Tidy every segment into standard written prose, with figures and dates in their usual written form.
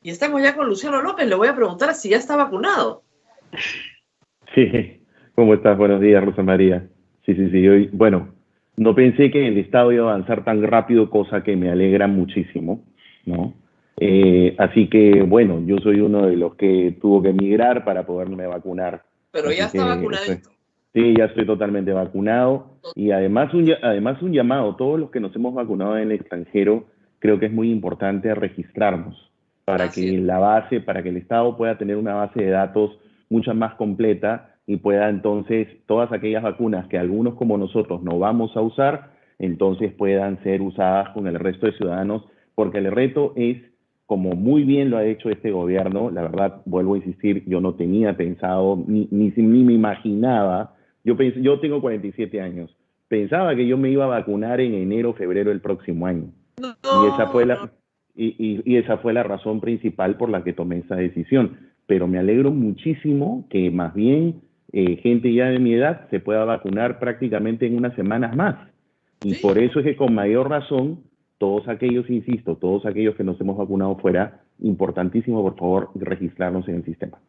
Y estamos ya con Luciano López, le voy a preguntar si ya está vacunado. Sí, ¿cómo estás? Buenos días, Rosa María. Sí. Hoy, bueno, no pensé que el Estado iba a avanzar tan rápido, cosa que me alegra muchísimo, ¿no? Así que, bueno, yo soy uno de los que tuvo que emigrar para poderme vacunar. Pero ya Así está que, vacunadito. sí, ya estoy totalmente vacunado. Y además un llamado, todos los que nos hemos vacunado en el extranjero, creo que es muy importante registrarnos para Así es. que la base, para que el Estado pueda tener una base de datos mucho más completa y pueda entonces todas aquellas vacunas que algunos como nosotros no vamos a usar, entonces puedan ser usadas con el resto de ciudadanos, porque el reto es, como muy bien lo ha hecho este gobierno, la verdad, vuelvo a insistir, yo no tenía pensado, ni me imaginaba, yo tengo 47 años, pensaba que yo me iba a vacunar en enero, febrero del próximo año. Y esa fue No, no. y esa fue la razón principal por la que tomé esa decisión. Pero me alegro muchísimo que más bien gente ya de mi edad se pueda vacunar prácticamente en unas semanas más. Y por Sí. eso es que con mayor razón, todos aquellos, insisto, todos aquellos que nos hemos vacunado fuera, importantísimo, por favor, registrarnos en el sistema.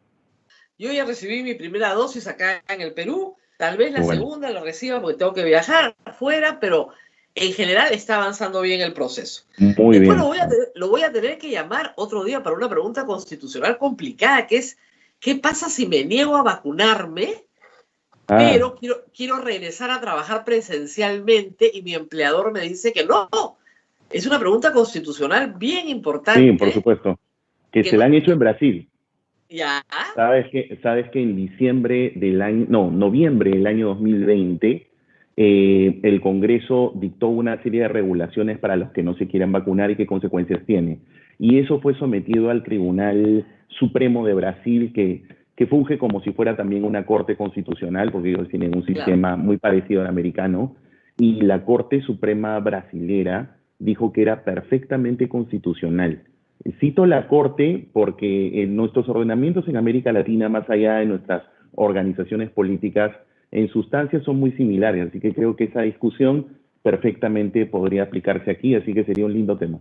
Yo ya recibí mi primera dosis acá en el Perú. Tal vez Qué la bueno. segunda la reciba porque tengo que viajar afuera, pero en general está avanzando bien el proceso. Muy Después bien. lo voy a tener que llamar otro día para una pregunta constitucional complicada, que es, ¿qué pasa si me niego a vacunarme, Ah, pero quiero regresar a trabajar presencialmente y mi empleador me dice que no? Es una pregunta constitucional bien sí, por importante supuesto. Que que se la no, han hecho en Brasil. ya, Sabes que en diciembre del año, no, noviembre del año 2020, el Congreso dictó una serie de regulaciones para los que no se quieran vacunar y qué consecuencias tiene. Y eso fue sometido al Tribunal Supremo de Brasil, que funge como si fuera también una corte constitucional, porque ellos tienen un claro. sistema muy parecido al americano. Y la Corte Suprema brasilera dijo que era perfectamente constitucional. Cito la Corte porque en nuestros ordenamientos en América Latina, más allá de nuestras organizaciones políticas, en sustancia son muy similares, así que creo que esa discusión perfectamente podría aplicarse aquí, así que sería un lindo tema.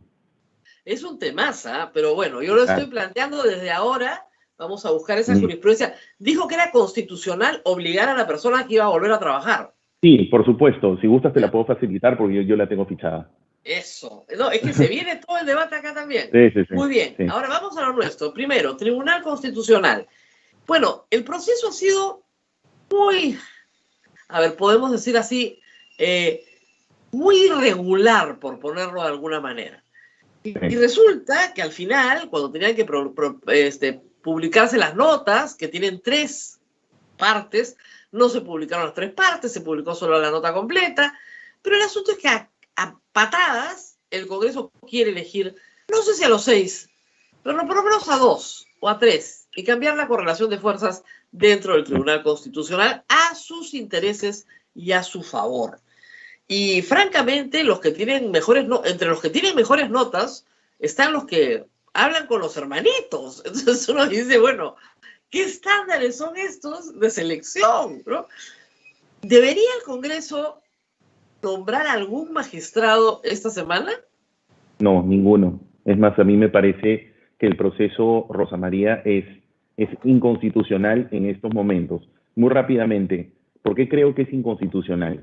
Es un temaza, pero bueno, yo lo estoy Claro. planteando desde ahora. Vamos a buscar esa Mm. jurisprudencia. Dijo que era constitucional obligar a la persona que iba a volver a trabajar. Sí, por supuesto, si gustas te la Ya, puedo facilitar porque yo la tengo fichada. eso. No, es que se viene todo el debate acá también. Sí. Muy bien, Sí. ahora vamos a lo nuestro. Primero, Tribunal Constitucional. Bueno, el proceso ha sido muy, a ver, podemos decir así, eh, muy irregular, por ponerlo de alguna manera. Y Sí. resulta que al final, cuando tenían que publicarse las notas, que tienen 3 partes, no se publicaron las 3 partes, se publicó solo la nota completa, pero el asunto es que a patadas el Congreso quiere elegir, no sé si a los 6, pero no, por lo menos a 2 o a 3, y cambiar la correlación de fuerzas dentro del Tribunal Constitucional a sus intereses y a su favor. Y francamente, los que tienen mejores entre los que tienen mejores notas están los que hablan con los hermanitos. Entonces uno dice, bueno, ¿qué estándares son estos de selección? ¿No? ¿Debería el Congreso nombrar algún magistrado esta semana? No, ninguno. Es más, a mí me parece que el proceso, Rosa María, es inconstitucional en estos momentos. Muy rápidamente, ¿por qué creo que es inconstitucional?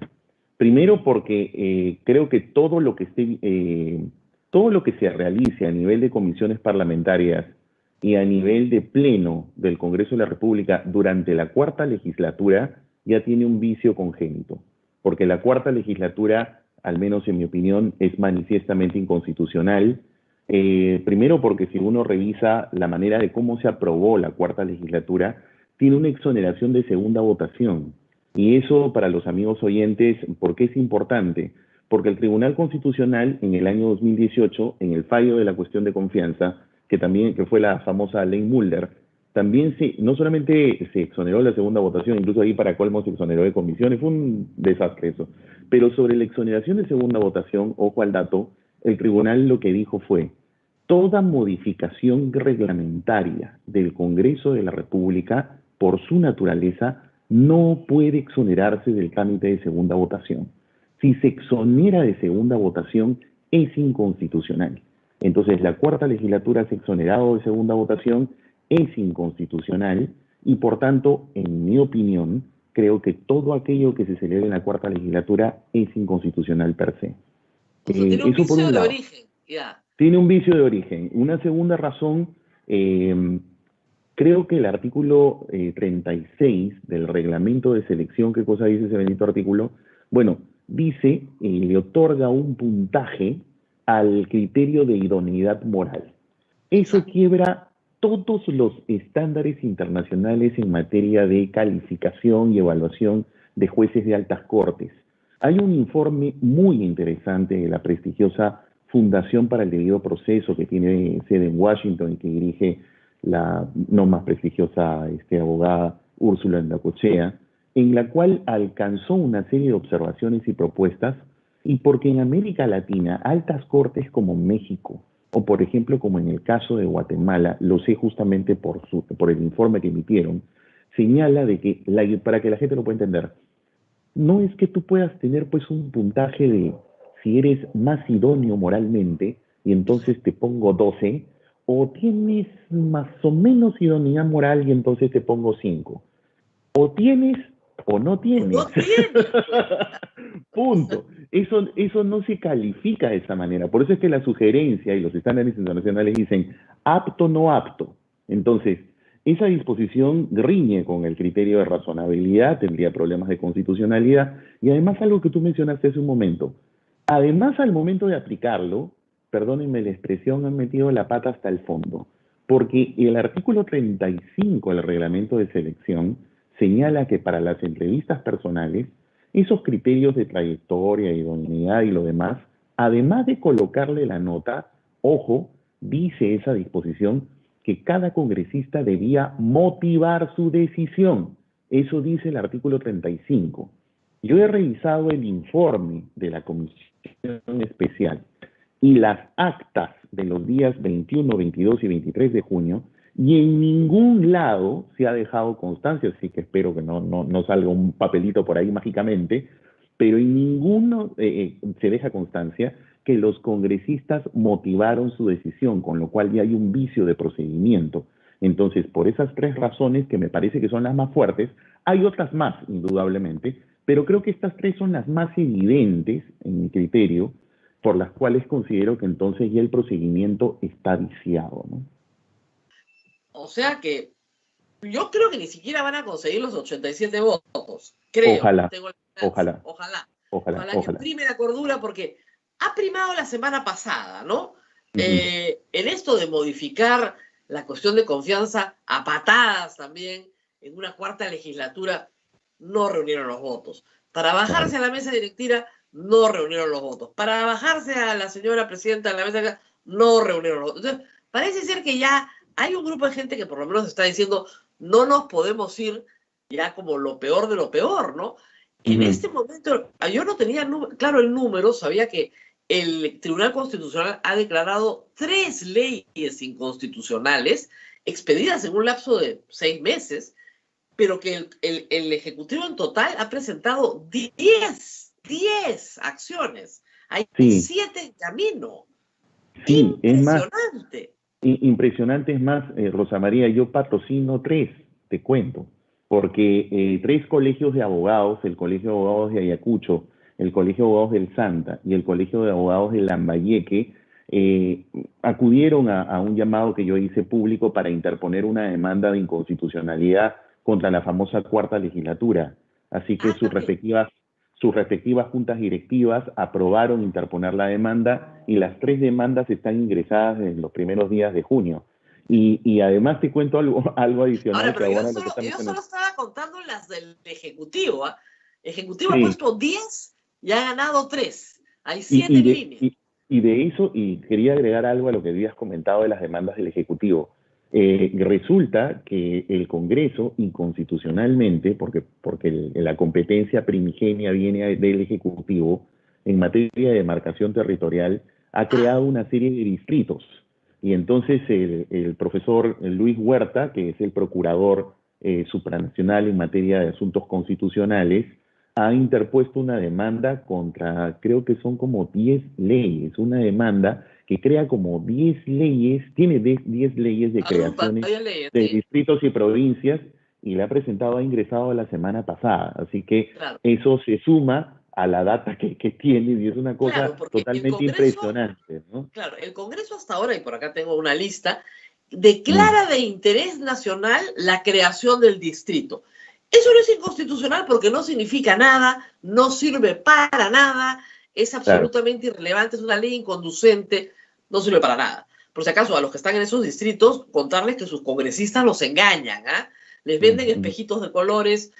Primero porque creo que todo lo que se realice a nivel de comisiones parlamentarias y a nivel de pleno del Congreso de la República durante la cuarta legislatura ya tiene un vicio congénito, porque la cuarta legislatura, al menos en mi opinión, es manifiestamente inconstitucional. Primero porque si uno revisa la manera de cómo se aprobó la cuarta legislatura, tiene una exoneración de segunda votación. Y eso para los amigos oyentes, ¿por qué es importante? Porque el Tribunal Constitucional en el año 2018, en el fallo de la cuestión de confianza, que fue la famosa ley Mulder, también no solamente se exoneró la segunda votación, incluso ahí para colmo se exoneró de comisiones, fue un desastre eso. Pero sobre la exoneración de segunda votación, ojo al dato, el tribunal lo que dijo fue, toda modificación reglamentaria del Congreso de la República, por su naturaleza, no puede exonerarse del trámite de segunda votación. Si se exonera de segunda votación, es inconstitucional. Entonces, la cuarta legislatura se ha exonerado de segunda votación, es inconstitucional y, por tanto, en mi opinión, creo que todo aquello que se celebre en la cuarta legislatura es inconstitucional per se. O sea, tiene un Eso por vicio un de lado. origen, ya. Tiene un vicio de origen. Una segunda razón, creo que el artículo 36 del reglamento de selección, ¿qué cosa dice ese bendito artículo? Bueno, dice, le otorga un puntaje al criterio de idoneidad moral. Eso Exacto. quiebra todos los estándares internacionales en materia de calificación y evaluación de jueces de altas cortes. Hay un informe muy interesante de la prestigiosa Fundación para el Debido Proceso, que tiene sede en Washington y que dirige la no más prestigiosa abogada Úrsula Endacochea, en la cual alcanzó una serie de observaciones y propuestas, y porque en América Latina, altas cortes como México, o por ejemplo como en el caso de Guatemala, lo sé justamente por el informe que emitieron, señala de que, para que la gente lo pueda entender, no es que tú puedas tener pues un puntaje de si eres más idóneo moralmente y entonces te pongo 12, o tienes más o menos idoneidad moral y entonces te pongo 5. O tienes o no O tienes. no tienes, pues. Punto. Eso no se califica de esa manera. Por eso es que la sugerencia y los estándares internacionales dicen apto, no apto. Entonces, esa disposición riñe con el criterio de razonabilidad, tendría problemas de constitucionalidad y además algo que tú mencionaste hace un momento. Además, al momento de aplicarlo, perdónenme la expresión, han metido la pata hasta el fondo, porque el artículo 35 del reglamento de selección señala que para las entrevistas personales, esos criterios de trayectoria, idoneidad y lo demás, además de colocarle la nota, ojo, dice esa disposición que cada congresista debía motivar su decisión. Eso dice el artículo 35. Yo he revisado el informe de la Comisión Especial y las actas de los días 21, 22 y 23 de junio, y en ningún lado se ha dejado constancia, así que espero que no salga un papelito por ahí mágicamente, pero en ninguno se deja constancia que los congresistas motivaron su decisión, con lo cual ya hay un vicio de procedimiento. Entonces, por esas tres razones, que me parece que son las más fuertes, hay otras más, indudablemente, pero creo que estas tres son las más evidentes en mi criterio, por las cuales considero que entonces ya el procedimiento está viciado, ¿no? O sea que yo creo que ni siquiera van a conseguir los 87 votos. Creo, Ojalá, tengo la esperanza. ojalá, Ojalá. ojalá, Ojalá que ojalá. prime la cordura porque ha primado la semana pasada, ¿no? Ujú. En esto de modificar la cuestión de confianza a patadas también en una cuarta legislatura, no reunieron los votos. Para Claro. bajarse a la mesa directiva, no reunieron los votos. Para bajarse a la señora presidenta de la mesa, no reunieron los votos. Entonces, parece ser que ya hay un grupo de gente que por lo menos está diciendo no nos podemos ir ya como lo peor de lo peor, ¿no? En Ujú. este momento, yo no tenía claro el número, sabía que el Tribunal Constitucional ha declarado 3 leyes inconstitucionales expedidas en un lapso de 6 meses, pero que el Ejecutivo en total ha presentado 10 acciones. Hay Sí, 7 en camino. sí, es más, Impresionante. impresionante es más, Rosa María, yo patrocino tres, te cuento, porque tres colegios de abogados, el Colegio de Abogados de Ayacucho, el Colegio de Abogados del Santa y el Colegio de Abogados de Lambayeque, eh, acudieron a un llamado que yo hice público para interponer una demanda de inconstitucionalidad contra la famosa cuarta legislatura. Así que Ah, también. sus respectivas juntas directivas aprobaron interponer la demanda y las tres demandas están ingresadas en los primeros días de junio. Y además te cuento algo Ahora, adicional que pero ahora lo que está yo solo mencionando. estaba contando las del Ejecutivo, ¿ah? Ejecutivo ha Sí, puesto 10 y ha ganado 3. Hay y, 7 y, en de, línea. y, y de eso, y quería agregar algo a lo que habías comentado de las demandas del Ejecutivo. Resulta que el Congreso, inconstitucionalmente, porque la competencia primigenia viene del Ejecutivo, en materia de demarcación territorial, ha Ah, creado una serie de distritos. Y entonces el profesor Luis Huerta, que es el procurador supranacional en materia de asuntos constitucionales, ha interpuesto una demanda contra, creo que son como 10 leyes, una demanda que crea como 10 leyes, tiene 10 leyes de creaciones de distritos y provincias, y la ha presentado, ha ingresado la semana pasada. Así que eso se suma a la data que tiene, y es una cosa totalmente impresionante, ¿no? Claro, el Congreso hasta ahora, y por acá tengo una lista, declara de interés nacional la creación del distrito. Eso no es inconstitucional porque no significa nada, no sirve para nada, es absolutamente irrelevante, es una ley inconducente, no sirve para nada. Por si acaso, a los que están en esos distritos, contarles que sus congresistas los engañan, ¿ah? Les venden espejitos de colores,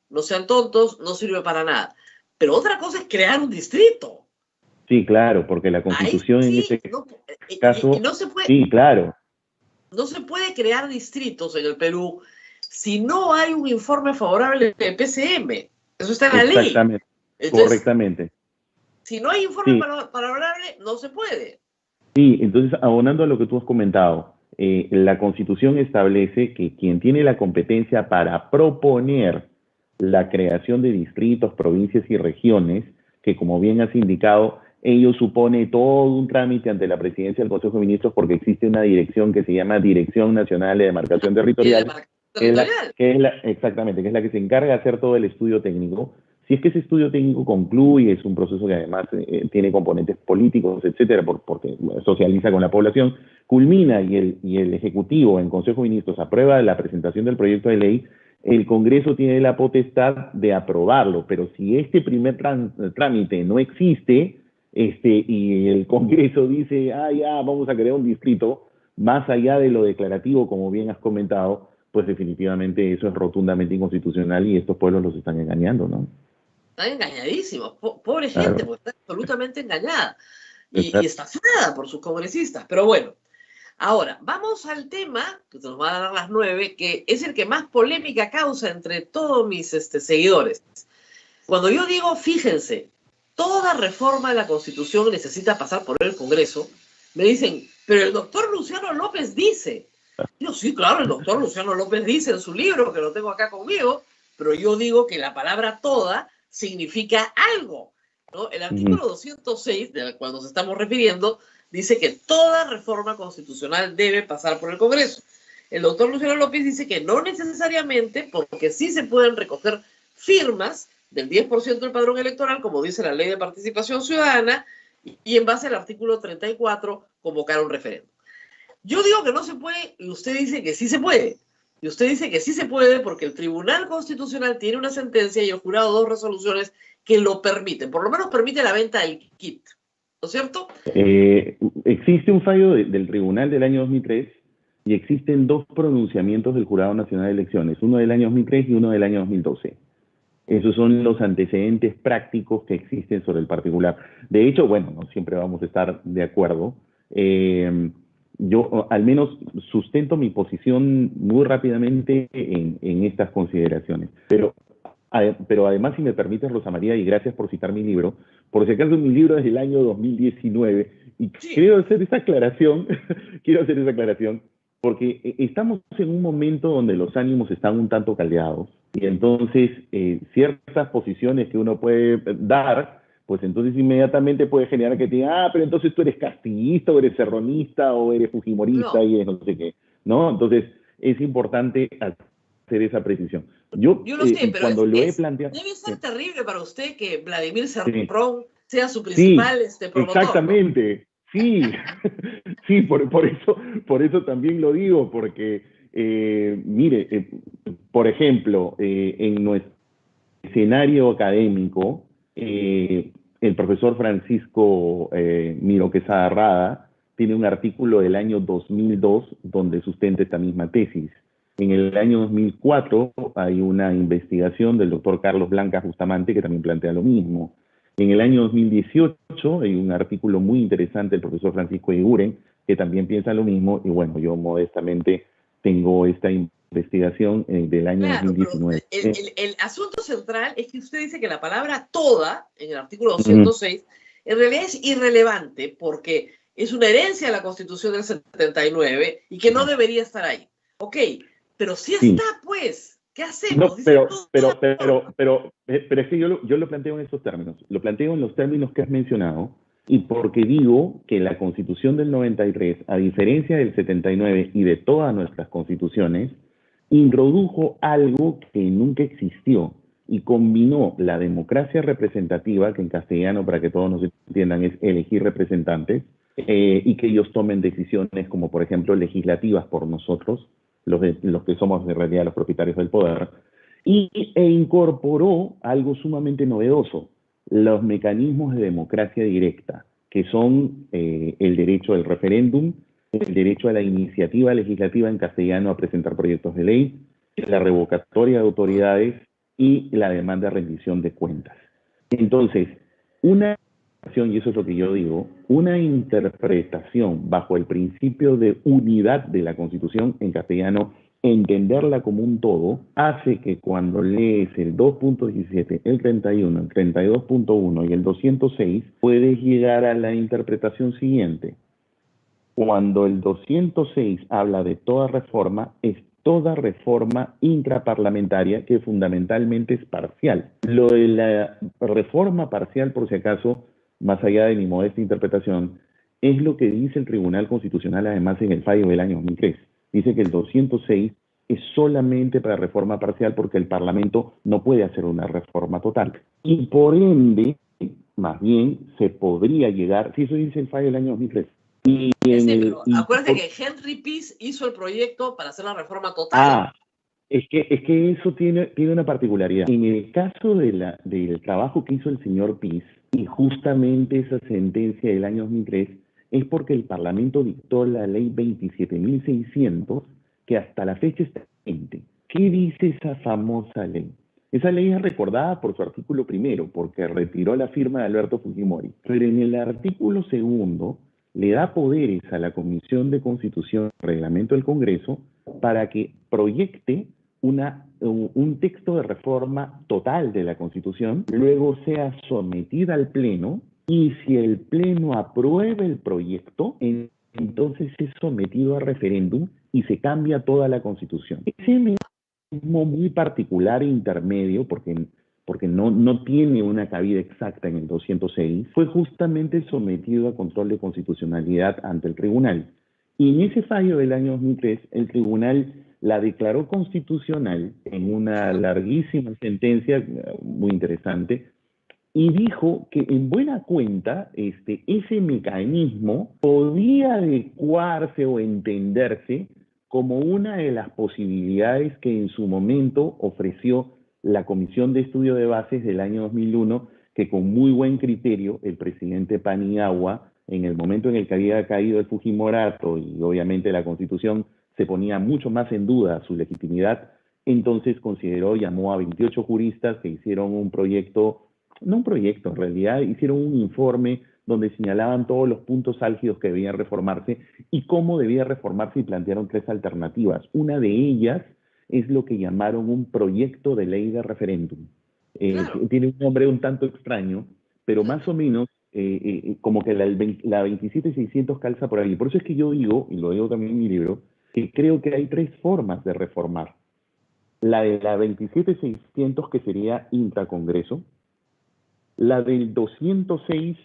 no sean tontos, no sirve para nada. Pero otra cosa es crear un distrito. Sí, claro, porque la Constitución en ese caso... no se puede, sí, claro. No se puede crear distritos en el Perú si no hay un informe favorable del PCM. Eso está en la ley. Exactamente, correctamente. Si no hay informe favorable, no se puede. Sí, entonces, abonando a lo que tú has comentado, la Constitución establece que quien tiene la competencia para proponer la creación de distritos, provincias y regiones, que como bien has indicado, ello supone todo un trámite ante la Presidencia del Consejo de Ministros, porque existe una dirección que se llama Dirección Nacional de Demarcación Territorial, exactamente, que es la que se encarga de hacer todo el estudio técnico. Si es que ese estudio técnico concluye, es un proceso que además tiene componentes políticos, etcétera, porque socializa con la población, culmina y el Ejecutivo en Consejo de Ministros aprueba la presentación del proyecto de ley, el Congreso tiene la potestad de aprobarlo, pero si este primer trámite no existe, y el Congreso dice, ya, vamos a crear un distrito, más allá de lo declarativo, como bien has comentado, pues definitivamente eso es rotundamente inconstitucional y estos pueblos los están engañando, ¿no? Están engañadísimos, pobre gente, porque está absolutamente engañada y estafada por sus congresistas. Pero bueno, ahora, vamos al tema, que nos va a dar las 9, que es el que más polémica causa entre todos mis seguidores. Cuando yo digo, fíjense, toda reforma de la Constitución necesita pasar por el Congreso, me dicen, pero el doctor Luciano López dice. Yo, sí, claro, el doctor Luciano López dice en su libro, que lo tengo acá conmigo, pero yo digo que la palabra toda significa algo, ¿no? El artículo 206, del cual nos estamos refiriendo, dice que toda reforma constitucional debe pasar por el Congreso. El doctor Luciano López dice que no necesariamente, porque sí se pueden recoger firmas del 10% del padrón electoral, como dice la Ley de Participación Ciudadana, y en base al artículo 34, convocar un referéndum. Yo digo que no se puede, y usted dice que sí se puede. Y usted dice que sí se puede porque el Tribunal Constitucional tiene una sentencia y el jurado 2 resoluciones que lo permiten. Por lo menos permite la venta del kit, ¿no es cierto? Existe un fallo del Tribunal del año 2003 y existen 2 pronunciamientos del Jurado Nacional de Elecciones, uno del año 2003 y uno del año 2012. Esos son los antecedentes prácticos que existen sobre el particular. De hecho, bueno, no siempre vamos a estar de acuerdo. Yo al menos sustento mi posición muy rápidamente en estas consideraciones. Pero además, si me permites, Rosa María, y gracias por citar mi libro, por si acaso mi libro es del año 2019, y quiero hacer esa aclaración, porque estamos en un momento donde los ánimos están un tanto caldeados, y entonces ciertas posiciones que uno puede dar, pues entonces inmediatamente puede generar que te digan, pero entonces tú eres castillista, o eres serronista, o eres fujimorista, y eres no sé qué, ¿no? Entonces es importante hacer esa precisión. Yo lo sé, pero cuando lo he planteado... Debe ser terrible para usted que Vladimir Cerrón sea su principal promotor. Exactamente, ¿no? Sí, sí, por eso también lo digo, porque, mire, por ejemplo, en nuestro escenario académico, el profesor Francisco Miro Quesada Rada tiene un artículo del año 2002 donde sustenta esta misma tesis. En el año 2004 hay una investigación del doctor Carlos Blanca Bustamante que también plantea lo mismo. En el año 2018 hay un artículo muy interesante del profesor Francisco Eguren que también piensa lo mismo, y bueno, yo modestamente tengo esta investigación del año 2019. El asunto central es que usted dice que la palabra toda, en el artículo 206, en realidad es irrelevante porque es una herencia de la Constitución del 79 y que no debería estar ahí. Ok, pero sí está, pues. ¿Qué hacemos? No, pero es que yo lo planteo en estos términos. Lo planteo en los términos que has mencionado, y porque digo que la Constitución del 93, a diferencia del 79 y de todas nuestras constituciones, introdujo algo que nunca existió y combinó la democracia representativa, que en castellano, para que todos nos entiendan, es elegir representantes, y que ellos tomen decisiones como, por ejemplo, legislativas por nosotros, los que somos en realidad los propietarios del poder, e incorporó algo sumamente novedoso, los mecanismos de democracia directa, que son el derecho al referéndum, el derecho a la iniciativa legislativa en castellano a presentar proyectos de ley, la revocatoria de autoridades y la demanda de rendición de cuentas. Entonces, una y eso es lo que yo digo, una interpretación bajo el principio de unidad de la Constitución, en castellano, entenderla como un todo, hace que cuando lees el 2.17, el 31, el 32.1 y el 206, puedes llegar a la interpretación siguiente. Cuando el 206 habla de toda reforma, es toda reforma intraparlamentaria que fundamentalmente es parcial. Lo de la reforma parcial, por si acaso, más allá de mi modesta interpretación, es lo que dice el Tribunal Constitucional además en el fallo del año 2003. Dice que el 206 es solamente para reforma parcial porque el Parlamento no puede hacer una reforma total. Y por ende, más bien, se podría llegar, si eso dice el fallo del año 2003. Pero acuérdate que Henry Pease hizo el proyecto para hacer la reforma total. Es que eso tiene una particularidad. En el caso del trabajo que hizo el señor Pease, y justamente esa sentencia del año 2003, es porque el Parlamento dictó la ley 27.600, que hasta la fecha está vigente. ¿Qué dice esa famosa ley? Esa ley es recordada por su artículo primero, porque retiró la firma de Alberto Fujimori. Pero en el artículo segundo, le da poderes a la Comisión de Constitución y Reglamento del Congreso para que proyecte un texto de reforma total de la Constitución, luego sea sometida al Pleno, y si el Pleno aprueba el proyecto, entonces es sometido a referéndum y se cambia toda la Constitución. Ese mecanismo muy particular e intermedio, porque no tiene una cabida exacta en el 206, fue justamente sometido a control de constitucionalidad ante el tribunal. Y en ese fallo del año 2003, el tribunal la declaró constitucional en una larguísima sentencia muy interesante, y dijo que en buena cuenta ese mecanismo podía adecuarse o entenderse como una de las posibilidades que en su momento ofreció la Comisión de Estudio de Bases del año 2001, que con muy buen criterio el presidente Paniagua, en el momento en el que había caído el Fujimorato y obviamente la Constitución se ponía mucho más en duda su legitimidad, entonces llamó a 28 juristas que hicieron un proyecto, no un proyecto, en realidad hicieron un informe donde señalaban todos los puntos álgidos que debían reformarse y cómo debía reformarse, y plantearon 3 alternativas. Una de ellas es lo que llamaron un proyecto de ley de referéndum. Claro. Tiene un nombre un tanto extraño, pero más o menos como que la 27.600 calza por ahí. Por eso es que yo digo, y lo digo también en mi libro, que creo que hay 3 formas de reformar. La de la 27.600, que sería intracongreso, la del 206,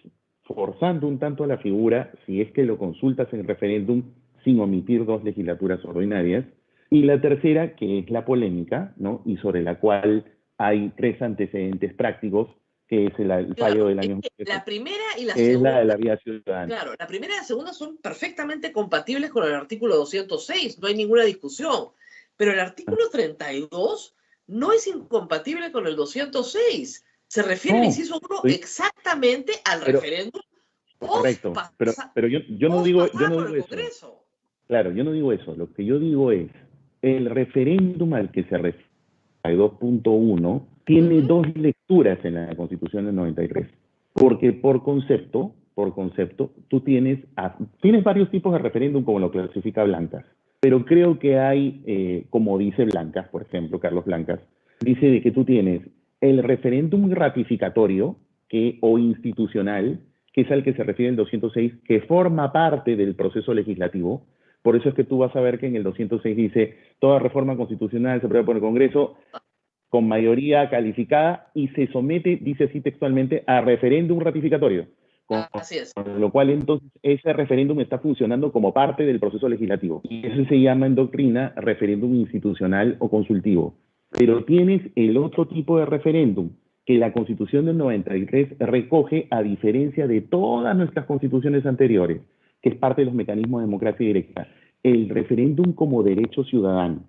forzando un tanto a la figura, si es que lo consultas en referéndum sin omitir 2 legislaturas ordinarias, y la tercera, que es la polémica, ¿no? Y sobre la cual hay 3 antecedentes prácticos, que es el fallo del año... La primera y la segunda... Es la de la vía ciudadana. Claro, la primera y la segunda son perfectamente compatibles con el artículo 206, no hay ninguna discusión. Pero el artículo 32 no es incompatible con el 206. Se refiere al inciso 1 exactamente al referéndum. Correcto, pero yo no digo eso. Claro, yo no digo eso. Lo que yo digo es, el referéndum al que se refiere, 2.1, tiene 2 lecturas en la Constitución del 93. Porque por concepto, tú tienes varios tipos de referéndum, como lo clasifica Blancas. Pero creo que hay, como dice Blancas, por ejemplo, Carlos Blancas, dice de que tú tienes el referéndum ratificatorio o institucional, que es al que se refiere el 206, que forma parte del proceso legislativo. Por eso es que tú vas a ver que en el 206 dice, toda reforma constitucional se aprueba por el Congreso con mayoría calificada y se somete, dice así textualmente, a referéndum ratificatorio. Así es. Con lo cual, entonces, ese referéndum está funcionando como parte del proceso legislativo. Y eso se llama en doctrina referéndum institucional o consultivo. Pero tienes el otro tipo de referéndum que la Constitución del 93 recoge, a diferencia de todas nuestras constituciones anteriores, que es parte de los mecanismos de democracia directa, el referéndum como derecho ciudadano.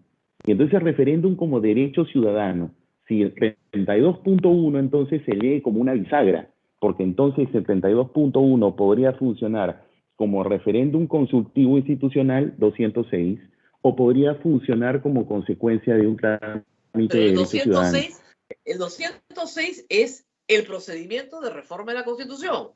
Y entonces el referéndum como derecho ciudadano, si el 32.1 entonces se lee como una bisagra, porque entonces el 32.1 podría funcionar como referéndum consultivo institucional 206, o podría funcionar como consecuencia de un trámite Pero de derecho ciudadano. el 206 es el procedimiento de reforma de la Constitución.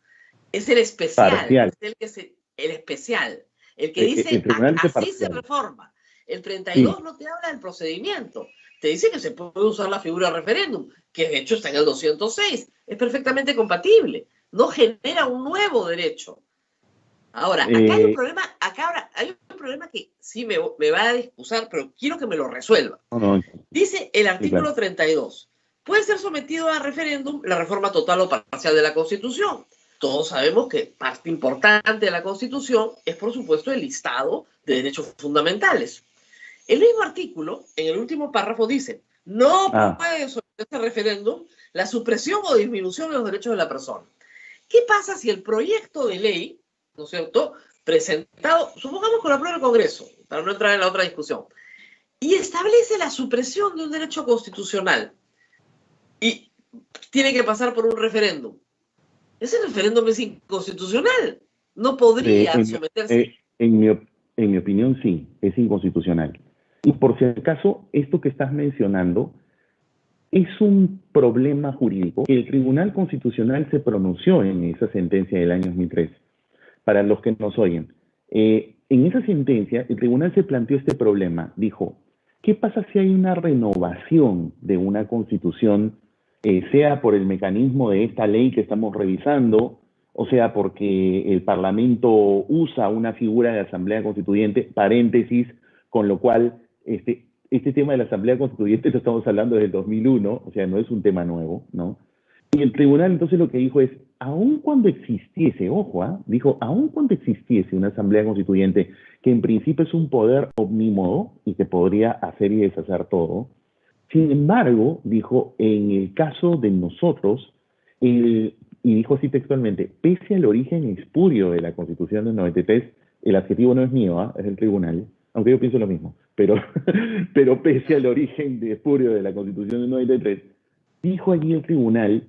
Es el especial, Parcial. es el especial, el que dice el tribunal dice así se parcial. reforma. El 32 Sí. no te habla del procedimiento, te dice que se puede usar la figura de referéndum, que de hecho está en el 206, es perfectamente compatible, no genera un nuevo derecho. Ahora, acá hay un problema, hay un problema que sí me va a discusar, pero quiero que me lo resuelva. Dice el artículo 32, puede ser sometido a referéndum la reforma total o parcial de la Constitución. Todos sabemos que parte importante de la Constitución es, por supuesto, el listado de derechos fundamentales. El mismo artículo, en el último párrafo, dice, no puede someterse a referéndum la supresión o disminución de los derechos de la persona. ¿Qué pasa si el proyecto de ley, ¿no es cierto?, presentado, supongamos que lo aprueba el Congreso, para no entrar en la otra discusión, y establece la supresión de un derecho constitucional y tiene que pasar por un referéndum? Ese referéndum es inconstitucional. No podría someterse. En mi opinión, sí, es inconstitucional. Y por si acaso, esto que estás mencionando es un problema jurídico que el Tribunal Constitucional se pronunció en esa sentencia del año 2003. Para los que nos oyen, en esa sentencia el tribunal se planteó este problema. Dijo, ¿qué pasa si hay una renovación de una constitución, sea por el mecanismo de esta ley que estamos revisando, o sea porque el Parlamento usa una figura de asamblea constituyente, paréntesis, con lo cual este tema de la asamblea constituyente lo estamos hablando desde el 2001, o sea, no es un tema nuevo, ¿no? Y el tribunal entonces lo que dijo es, aun cuando existiese, dijo, aun cuando existiese una asamblea constituyente, que en principio es un poder omnímodo y que podría hacer y deshacer todo, sin embargo, dijo, en el caso de nosotros, y dijo así textualmente, pese al origen espurio de la Constitución del 93, el adjetivo no es mío, es del tribunal, aunque yo pienso lo mismo, pero pese al origen espurio de la Constitución del 93, dijo allí el tribunal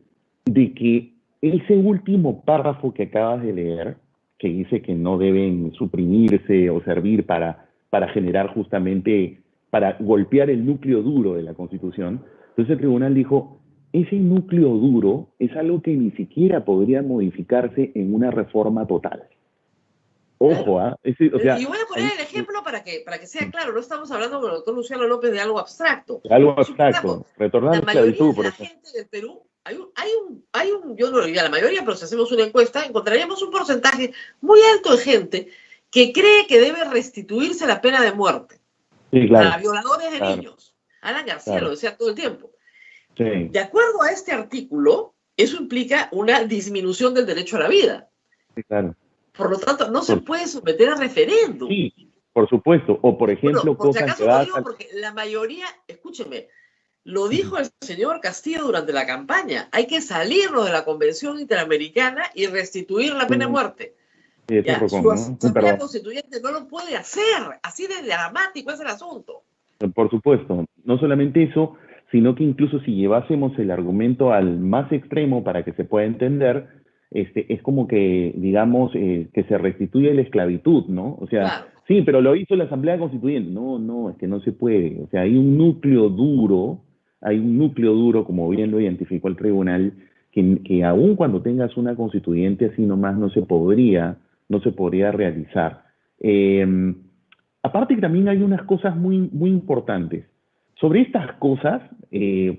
de que ese último párrafo que acabas de leer, que dice que no deben suprimirse o servir para generar justamente, para golpear el núcleo duro de la Constitución, entonces el tribunal dijo, ese núcleo duro es algo que ni siquiera podría modificarse en una reforma total. Ojo, o sea, y voy a poner el ejemplo para que sea claro, no estamos hablando con el doctor Luciano López de algo abstracto. Algo abstracto, retornar a la esclavitud, por ejemplo. La gente del Perú, yo no lo diría la mayoría, pero si hacemos una encuesta, encontraríamos un porcentaje muy alto de gente que cree que debe restituirse la pena de muerte a violadores de niños. Alan García lo decía todo el tiempo. Sí. De acuerdo a este artículo, eso implica una disminución del derecho a la vida. Sí, claro. Por lo tanto, no se puede someter a referéndum. Sí, por supuesto. O, por ejemplo, por si acaso lo digo porque la mayoría, escúcheme, lo dijo el señor Castillo durante la campaña. Hay que salirnos de la Convención Interamericana y restituir la pena de muerte. Sí, ya, su asamblea constituyente no lo puede hacer. Así de dramático es el asunto. Por supuesto. No solamente eso, sino que incluso si llevásemos el argumento al más extremo para que se pueda entender, es como que, digamos, que se restituye la esclavitud, ¿no? O sea, sí, pero lo hizo la Asamblea Constituyente. No, es que no se puede. O sea, hay un núcleo duro, como bien lo identificó el tribunal, que aun cuando tengas una constituyente así nomás no se podría realizar. Aparte que también hay unas cosas muy, muy importantes. Sobre estas cosas,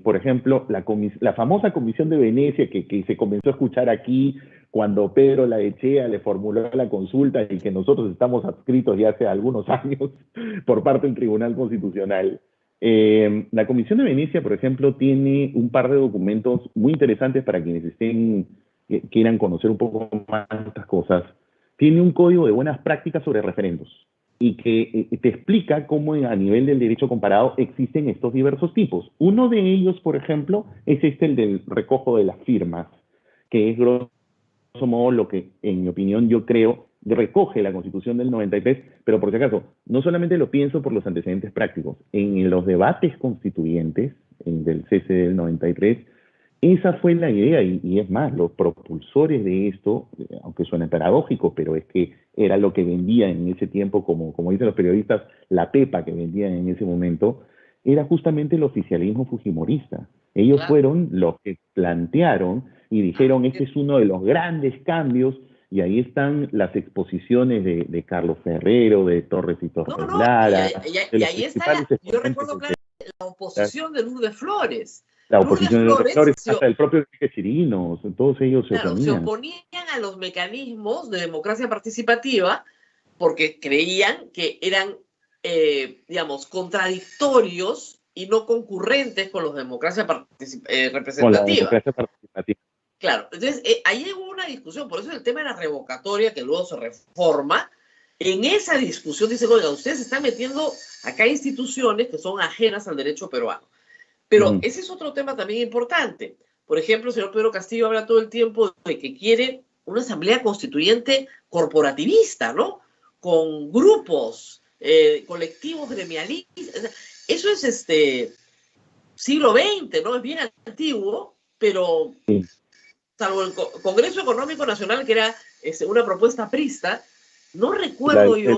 por ejemplo, la famosa Comisión de Venecia que se comenzó a escuchar aquí cuando Pedro Laechea le formuló la consulta y que nosotros estamos adscritos ya hace algunos años por parte del Tribunal Constitucional. La Comisión de Venecia, por ejemplo, tiene un par de documentos muy interesantes para quienes estén quieran conocer un poco más de estas cosas, tiene un código de buenas prácticas sobre referendos y que te explica cómo a nivel del derecho comparado existen estos diversos tipos. Uno de ellos, por ejemplo, es el del recojo de las firmas, que es grosso modo lo que, en mi opinión, yo creo, recoge la Constitución del 93, pero por si acaso, no solamente lo pienso por los antecedentes prácticos. En los debates constituyentes del CC del 93, esa fue la idea, y es más, los propulsores de esto, aunque suene paradójico, pero es que era lo que vendían en ese tiempo, como dicen los periodistas, la pepa que vendían en ese momento, era justamente el oficialismo fujimorista. Ellos Claro. fueron los que plantearon y dijeron, este es uno de los grandes cambios, y ahí están las exposiciones de Carlos Ferrero, de Torres y No, Torres no, y, Lara, de y los ahí está principales yo exponentes recuerdo claramente la de oposición de Lourdes Flores. la Lourdes oposición de los Flores Flores, hasta el propio Enrique Chirinos, todos ellos se claro, se oponían. oponían a los mecanismos de democracia participativa porque creían que eran, digamos, contradictorios y no concurrentes con los de democracia representativa. Con la democracia participativa. Claro, entonces ahí hubo una discusión, por eso el tema de la revocatoria, que luego se reforma, en esa discusión dicen, oiga, ustedes se están metiendo acá instituciones que son ajenas al derecho peruano. Pero ese es otro tema también importante. Por ejemplo, el señor Pedro Castillo habla todo el tiempo de que quiere una asamblea constituyente corporativista, ¿no? Con grupos, colectivos gremialistas. Eso es siglo XX, ¿no? Es bien antiguo, pero Sí. salvo el Congreso Económico Nacional, que era una propuesta prista, no recuerdo yo.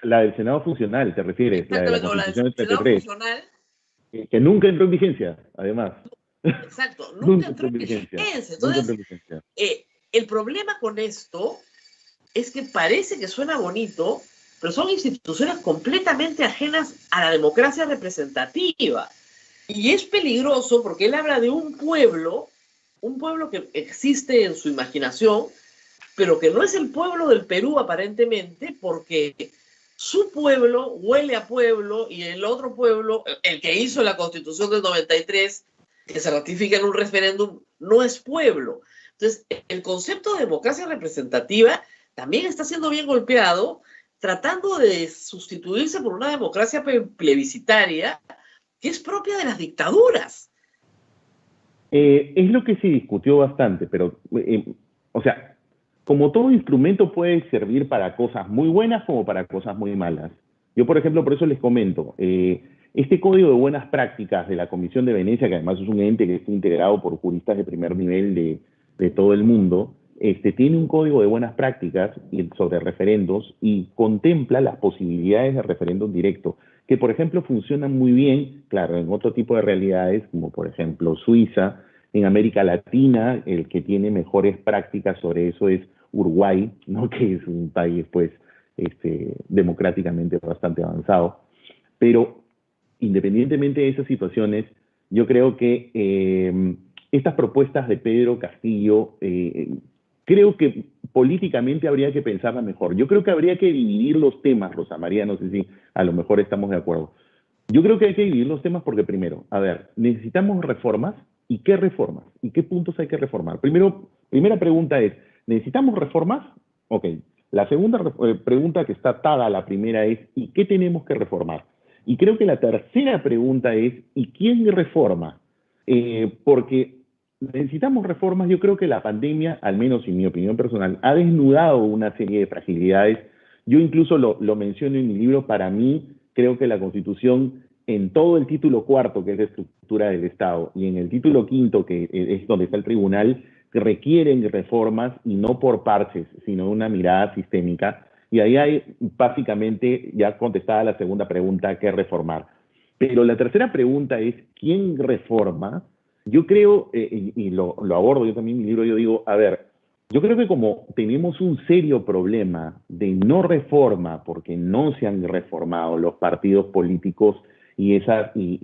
La del Senado Funcional, ¿te refieres? La de la Constitución del 33. Funcional, que nunca entró en vigencia, además. Exacto, nunca entró en vigencia. Entonces, el problema con esto es que parece que suena bonito, pero son instituciones completamente ajenas a la democracia representativa. Y es peligroso porque él habla de un pueblo que existe en su imaginación, pero que no es el pueblo del Perú aparentemente, porque su pueblo huele a pueblo y el otro pueblo, el que hizo la Constitución del 93, que se ratifica en un referéndum, no es pueblo. Entonces, el concepto de democracia representativa también está siendo bien golpeado, tratando de sustituirse por una democracia plebiscitaria que es propia de las dictaduras. Es lo que se discutió bastante, pero, o sea, como todo instrumento puede servir para cosas muy buenas como para cosas muy malas. Yo, por ejemplo, por eso les comento, este código de buenas prácticas de la Comisión de Venecia, que además es un ente que está integrado por juristas de primer nivel de todo el mundo, tiene un código de buenas prácticas sobre referendos y contempla las posibilidades de referéndum directo, que por ejemplo funcionan muy bien, claro, en otro tipo de realidades, como por ejemplo Suiza. En América Latina, el que tiene mejores prácticas sobre eso es Uruguay, ¿no? Que es un país pues democráticamente bastante avanzado. Pero independientemente de esas situaciones, yo creo que estas propuestas de Pedro Castillo, creo que políticamente habría que pensarla mejor. Yo creo que habría que dividir los temas, Rosa María, no sé si a lo mejor estamos de acuerdo. Yo creo que hay que dividir los temas porque primero, a ver, necesitamos reformas. ¿Y qué reformas? ¿Y qué puntos hay que reformar? Primera pregunta es, ¿necesitamos reformas? Ok. La segunda pregunta que está atada a la primera es, ¿y qué tenemos que reformar? Y creo que la tercera pregunta es, ¿y quién reforma? Porque necesitamos reformas. Yo creo que la pandemia, al menos en mi opinión personal, ha desnudado una serie de fragilidades. Yo incluso lo menciono en mi libro. Para mí, creo que la Constitución, en todo el título cuarto, que es de estructura del Estado, y en el título quinto, que es donde está el tribunal, requieren reformas y no por parches, sino una mirada sistémica. Y ahí hay básicamente ya contestada la segunda pregunta, ¿qué reformar? Pero la tercera pregunta es, ¿quién reforma? Yo creo, y lo abordo yo también en mi libro, yo digo, a ver, yo creo que como tenemos un serio problema de no reforma, porque no se han reformado los partidos políticos y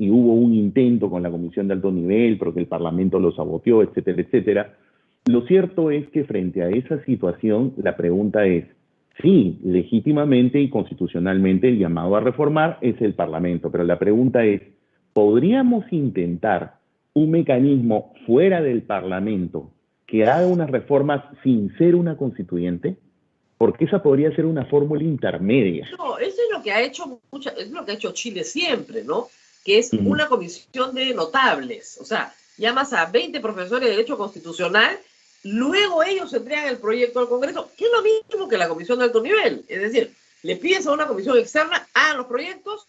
hubo un intento con la Comisión de Alto Nivel, porque el Parlamento lo saboteó, etcétera, etcétera. Lo cierto es que frente a esa situación, la pregunta es, sí, legítimamente y constitucionalmente el llamado a reformar es el Parlamento, pero la pregunta es, ¿podríamos intentar un mecanismo fuera del Parlamento que haga unas reformas sin ser una constituyente? Porque esa podría ser una fórmula intermedia. No, eso es lo que ha hecho es lo que ha hecho Chile siempre, ¿no? Que es una comisión de notables. O sea, llamas a 20 profesores de Derecho Constitucional, luego ellos entregan el proyecto al Congreso, que es lo mismo que la comisión de alto nivel. Es decir, le pides a una comisión externa, hagan los proyectos,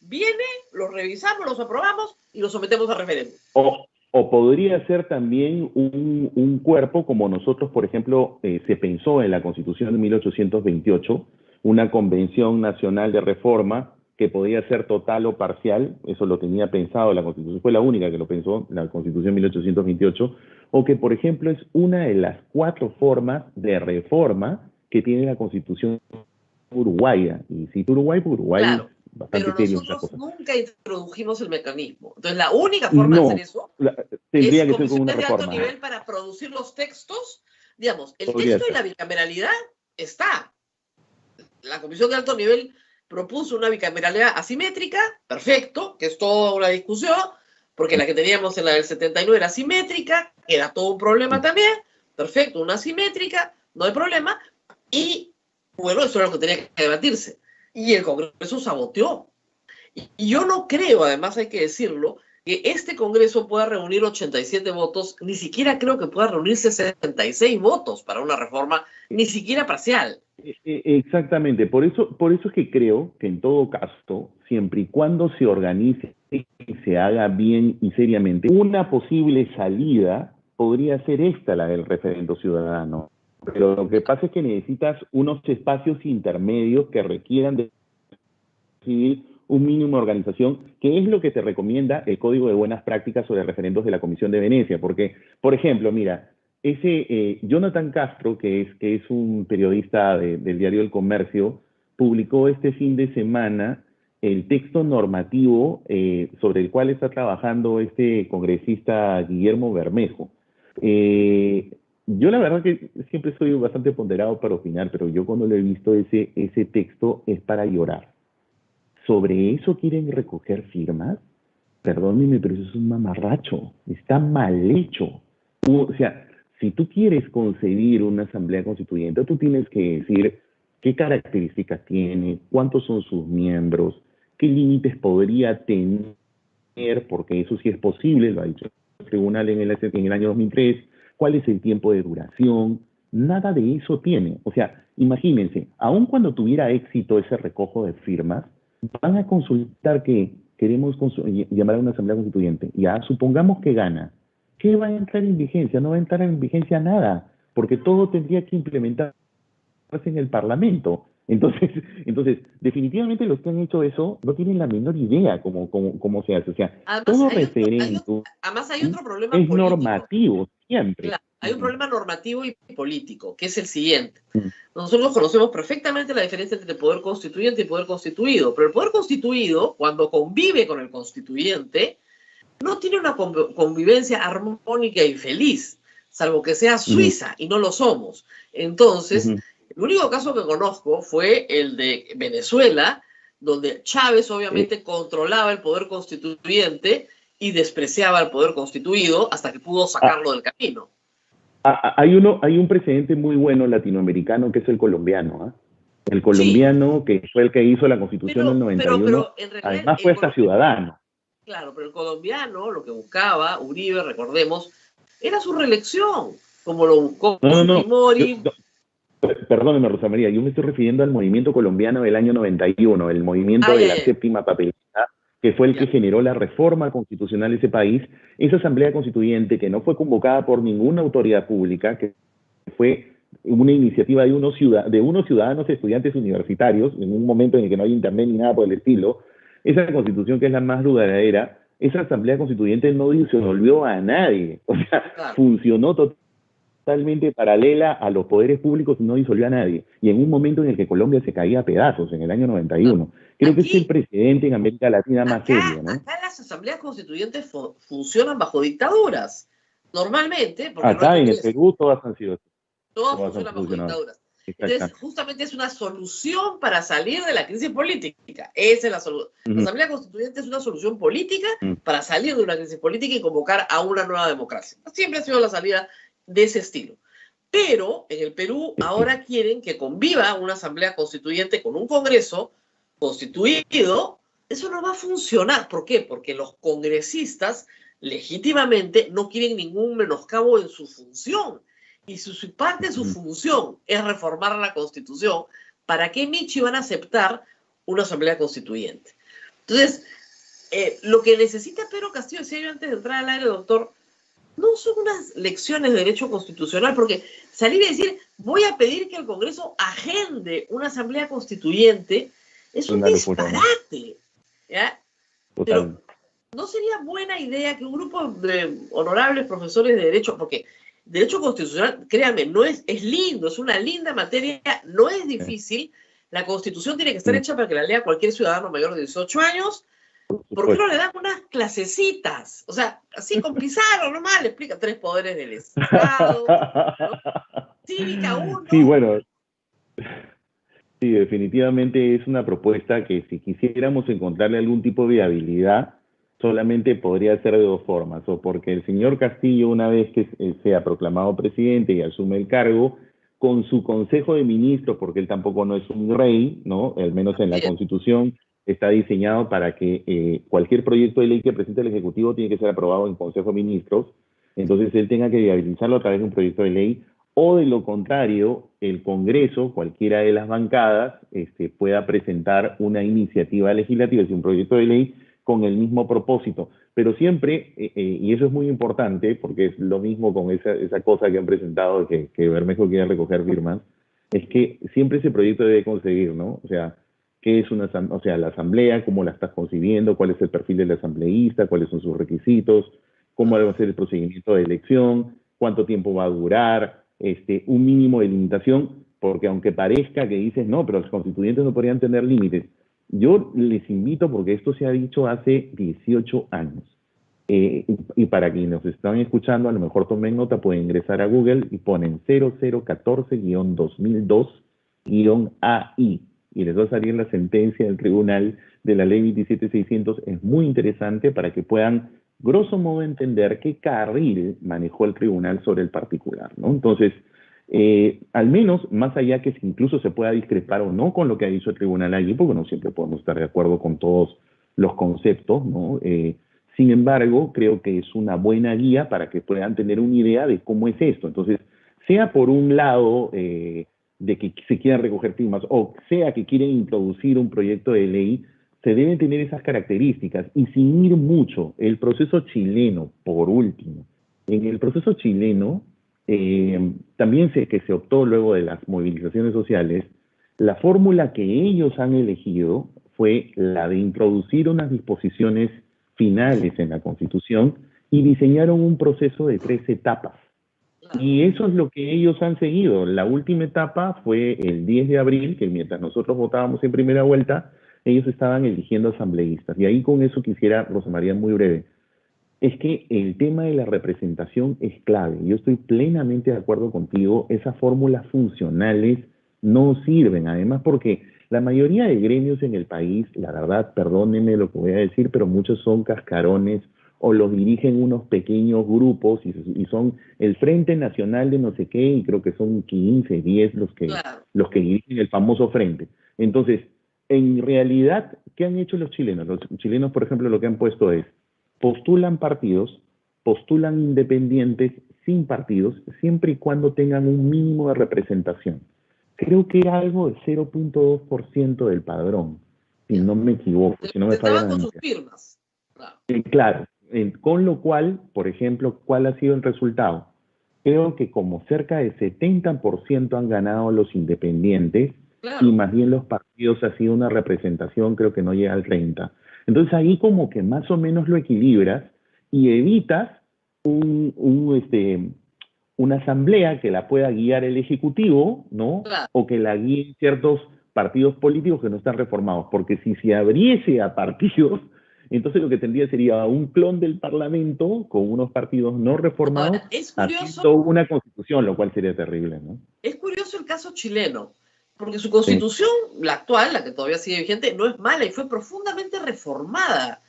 viene, los revisamos, los aprobamos y los sometemos a referéndum. O podría ser también un cuerpo como nosotros, por ejemplo, se pensó en la Constitución de 1828, una Convención Nacional de Reforma que podía ser total o parcial, eso lo tenía pensado la Constitución, fue la única que lo pensó, la Constitución de 1828, o que, por ejemplo, es una de las 4 formas de reforma que tiene la Constitución uruguaya. Y si Uruguay, pues Uruguay... Claro. Pero nosotros nunca introdujimos el mecanismo. Entonces, la única forma de hacer eso tendría es que ser con una comisiones de alto reforma nivel para producir los textos. Digamos, el texto y la bicameralidad está. La comisión de alto nivel propuso una bicameralidad asimétrica, perfecto, que es toda una discusión, porque la que teníamos en la del 79 era asimétrica, era todo un problema también, perfecto, una asimétrica, no hay problema, y bueno, eso era lo que tenía que debatirse. Y el Congreso saboteó. Y yo no creo, además hay que decirlo, que este Congreso pueda reunir 87 votos, ni siquiera creo que pueda reunir 66 votos para una reforma, ni siquiera parcial. Exactamente, por eso es que creo que en todo caso, siempre y cuando se organice y se haga bien y seriamente, una posible salida podría ser esta, la del referendo ciudadano. Pero lo que pasa es que necesitas unos espacios intermedios que requieran de decidir un mínimo de organización, que es lo que te recomienda el Código de Buenas Prácticas sobre referendos de la Comisión de Venecia. Porque, por ejemplo, mira, Jonathan Castro, que es un periodista del diario El Comercio, publicó este fin de semana el texto normativo sobre el cual está trabajando este congresista Guillermo Bermejo. Yo la verdad que siempre soy bastante ponderado para opinar, pero yo cuando lo he visto ese texto es para llorar. ¿Sobre eso quieren recoger firmas? Perdónenme, pero eso es un mamarracho. Está mal hecho. O sea, si tú quieres concebir una asamblea constituyente, tú tienes que decir qué características tiene, cuántos son sus miembros, qué límites podría tener, porque eso sí es posible, lo ha dicho el tribunal en el año 2003, cuál es el tiempo de duración, nada de eso tiene. O sea, imagínense, aun cuando tuviera éxito ese recojo de firmas, van a consultar que queremos llamar a una asamblea constituyente. Ya, supongamos que gana. ¿Qué va a entrar en vigencia? No va a entrar en vigencia nada, porque todo tendría que implementarse en el Parlamento. Entonces, definitivamente los que han hecho eso no tienen la menor idea cómo se hace. O sea, además, todo referendo además hay otro problema es político. Normativo, siempre. Claro, hay un problema normativo y político, que es el siguiente. Nosotros conocemos perfectamente la diferencia entre poder constituyente y poder constituido, pero el poder constituido, cuando convive con el constituyente, no tiene una convivencia armónica y feliz, salvo que sea Suiza, y no lo somos. Entonces, el único caso que conozco fue el de Venezuela, donde Chávez obviamente controlaba el poder constituyente y despreciaba el poder constituido hasta que pudo sacarlo del camino. Hay un precedente muy bueno latinoamericano que es el colombiano. El colombiano, sí, que fue el que hizo la Constitución del 91, además fue hasta ciudadano. Claro, pero el colombiano lo que buscaba, Uribe, recordemos, era su reelección, como lo buscó Fujimori. Perdóneme, Rosa María, yo me estoy refiriendo al movimiento colombiano del año 91, el movimiento de la séptima papeleta, que fue el que generó la reforma constitucional de ese país, esa asamblea constituyente que no fue convocada por ninguna autoridad pública, que fue una iniciativa de unos ciudadanos estudiantes universitarios, en un momento en el que no hay internet ni nada por el estilo. Esa constitución, que es la más duradera, esa asamblea constituyente no disolvió a nadie, o sea, funcionó totalmente paralela a los poderes públicos y no disolvió a nadie. Y en un momento en el que Colombia se caía a pedazos, en el año 91. Creo que es el precedente en América Latina más serio, ¿no? Acá las asambleas constituyentes funcionan bajo dictaduras, normalmente. Porque acá en el Perú todas han sido así. Todas funcionan bajo dictaduras. Entonces, justamente es una solución para salir de la crisis política. Esa es la solución. La Asamblea Constituyente es una solución política para salir de una crisis política y convocar a una nueva democracia. Siempre ha sido la salida de ese estilo. Pero en el Perú ahora quieren que conviva una asamblea constituyente con un Congreso constituido. Eso no va a funcionar. ¿Por qué? Porque los congresistas legítimamente no quieren ningún menoscabo en su función. Y si parte de su función es reformar la Constitución, ¿para qué Michi van a aceptar una asamblea constituyente? Entonces, lo que necesita Pedro Castillo, decía yo antes de entrar al aire, doctor, no son unas lecciones de derecho constitucional, porque salir y decir, voy a pedir que el Congreso agende una asamblea constituyente, es un disparate, ¿ya? Pero no sería buena idea que un grupo de honorables profesores de derecho, porque derecho constitucional, créanme, no es lindo, es una linda materia, no es difícil, la Constitución tiene que estar hecha para que la lea cualquier ciudadano mayor de 18 años. ¿Por qué no le dan unas clasecitas? O sea, así con Pizarro nomás le explica 3 poderes del Estado, ¿no? Cívica 1. Sí, bueno, sí, definitivamente es una propuesta que si quisiéramos encontrarle algún tipo de viabilidad, solamente podría ser de dos formas, o porque el señor Castillo, una vez que sea proclamado presidente y asume el cargo, con su consejo de ministros, porque él tampoco no es un rey, ¿no? Al menos en la Constitución está diseñado para que cualquier proyecto de ley que presente el Ejecutivo tiene que ser aprobado en Consejo de Ministros, entonces él tenga que viabilizarlo a través de un proyecto de ley, o de lo contrario, el Congreso, cualquiera de las bancadas, pueda presentar una iniciativa legislativa, es decir, un proyecto de ley con el mismo propósito. Pero siempre, y eso es muy importante, porque es lo mismo con esa cosa que han presentado, que Bermejo quiere recoger firmas, es que siempre ese proyecto debe conseguir, ¿no? O sea, ¿qué es la asamblea? ¿Cómo la estás concibiendo? ¿Cuál es el perfil del asambleísta? ¿Cuáles son sus requisitos? ¿Cómo va a ser el procedimiento de elección? ¿Cuánto tiempo va a durar? Un mínimo de limitación, porque aunque parezca que dices, no, pero los constituyentes no podrían tener límites. Yo les invito, porque esto se ha dicho hace 18 años, y para quienes nos están escuchando, a lo mejor tomen nota, pueden ingresar a Google y ponen 0014-2002-AI, y les va a salir la sentencia del tribunal de la ley 27600. Es muy interesante para que puedan, grosso modo, entender qué carril manejó el tribunal sobre el particular, ¿no? Entonces, al menos, más allá que incluso se pueda discrepar o no con lo que ha dicho el tribunal allí, porque no siempre podemos estar de acuerdo con todos los conceptos, ¿no? Sin embargo, creo que es una buena guía para que puedan tener una idea de cómo es esto. Entonces, sea por un lado de que se quieran recoger firmas, o sea que quieren introducir un proyecto de ley, se deben tener esas características, y sin ir mucho, el proceso chileno, por último. En el proceso chileno, también que se optó luego de las movilizaciones sociales, la fórmula que ellos han elegido fue la de introducir unas disposiciones finales en la Constitución y diseñaron un proceso de 3 etapas. Y eso es lo que ellos han seguido. La última etapa fue el 10 de abril, que mientras nosotros votábamos en primera vuelta, ellos estaban eligiendo asambleístas. Y ahí con eso quisiera, Rosa María, muy breve, es que el tema de la representación es clave. Yo estoy plenamente de acuerdo contigo. Esas fórmulas funcionales no sirven, además porque la mayoría de gremios en el país, la verdad, perdónenme lo que voy a decir, pero muchos son cascarones o los dirigen unos pequeños grupos y son el Frente Nacional de no sé qué, y creo que son 15, 10 los que dirigen el famoso frente. Entonces, en realidad, ¿qué han hecho los chilenos? Los chilenos, por ejemplo, lo que han puesto es, postulan partidos, postulan independientes sin partidos, siempre y cuando tengan un mínimo de representación. Creo que era algo de 0.2% del padrón, si no me equivoco, si no me falla la memoria. Sus firmas. Claro, con lo cual, por ejemplo, ¿cuál ha sido el resultado? Creo que como cerca de 70% han ganado los independientes, claro, y más bien los partidos ha sido una representación, creo que no llega al 30%. Entonces ahí como que más o menos lo equilibras y evitas una asamblea que la pueda guiar el Ejecutivo, ¿no? Claro. O que la guíen ciertos partidos políticos que no están reformados, porque si se abriese a partidos, entonces lo que tendría sería un clon del Parlamento con unos partidos no reformados. Ahora, es curioso, haciendo una constitución, lo cual sería terrible, ¿no? Es curioso el caso chileno, porque su constitución, sí, la actual, la que todavía sigue vigente, no es mala y fue profundamente reformada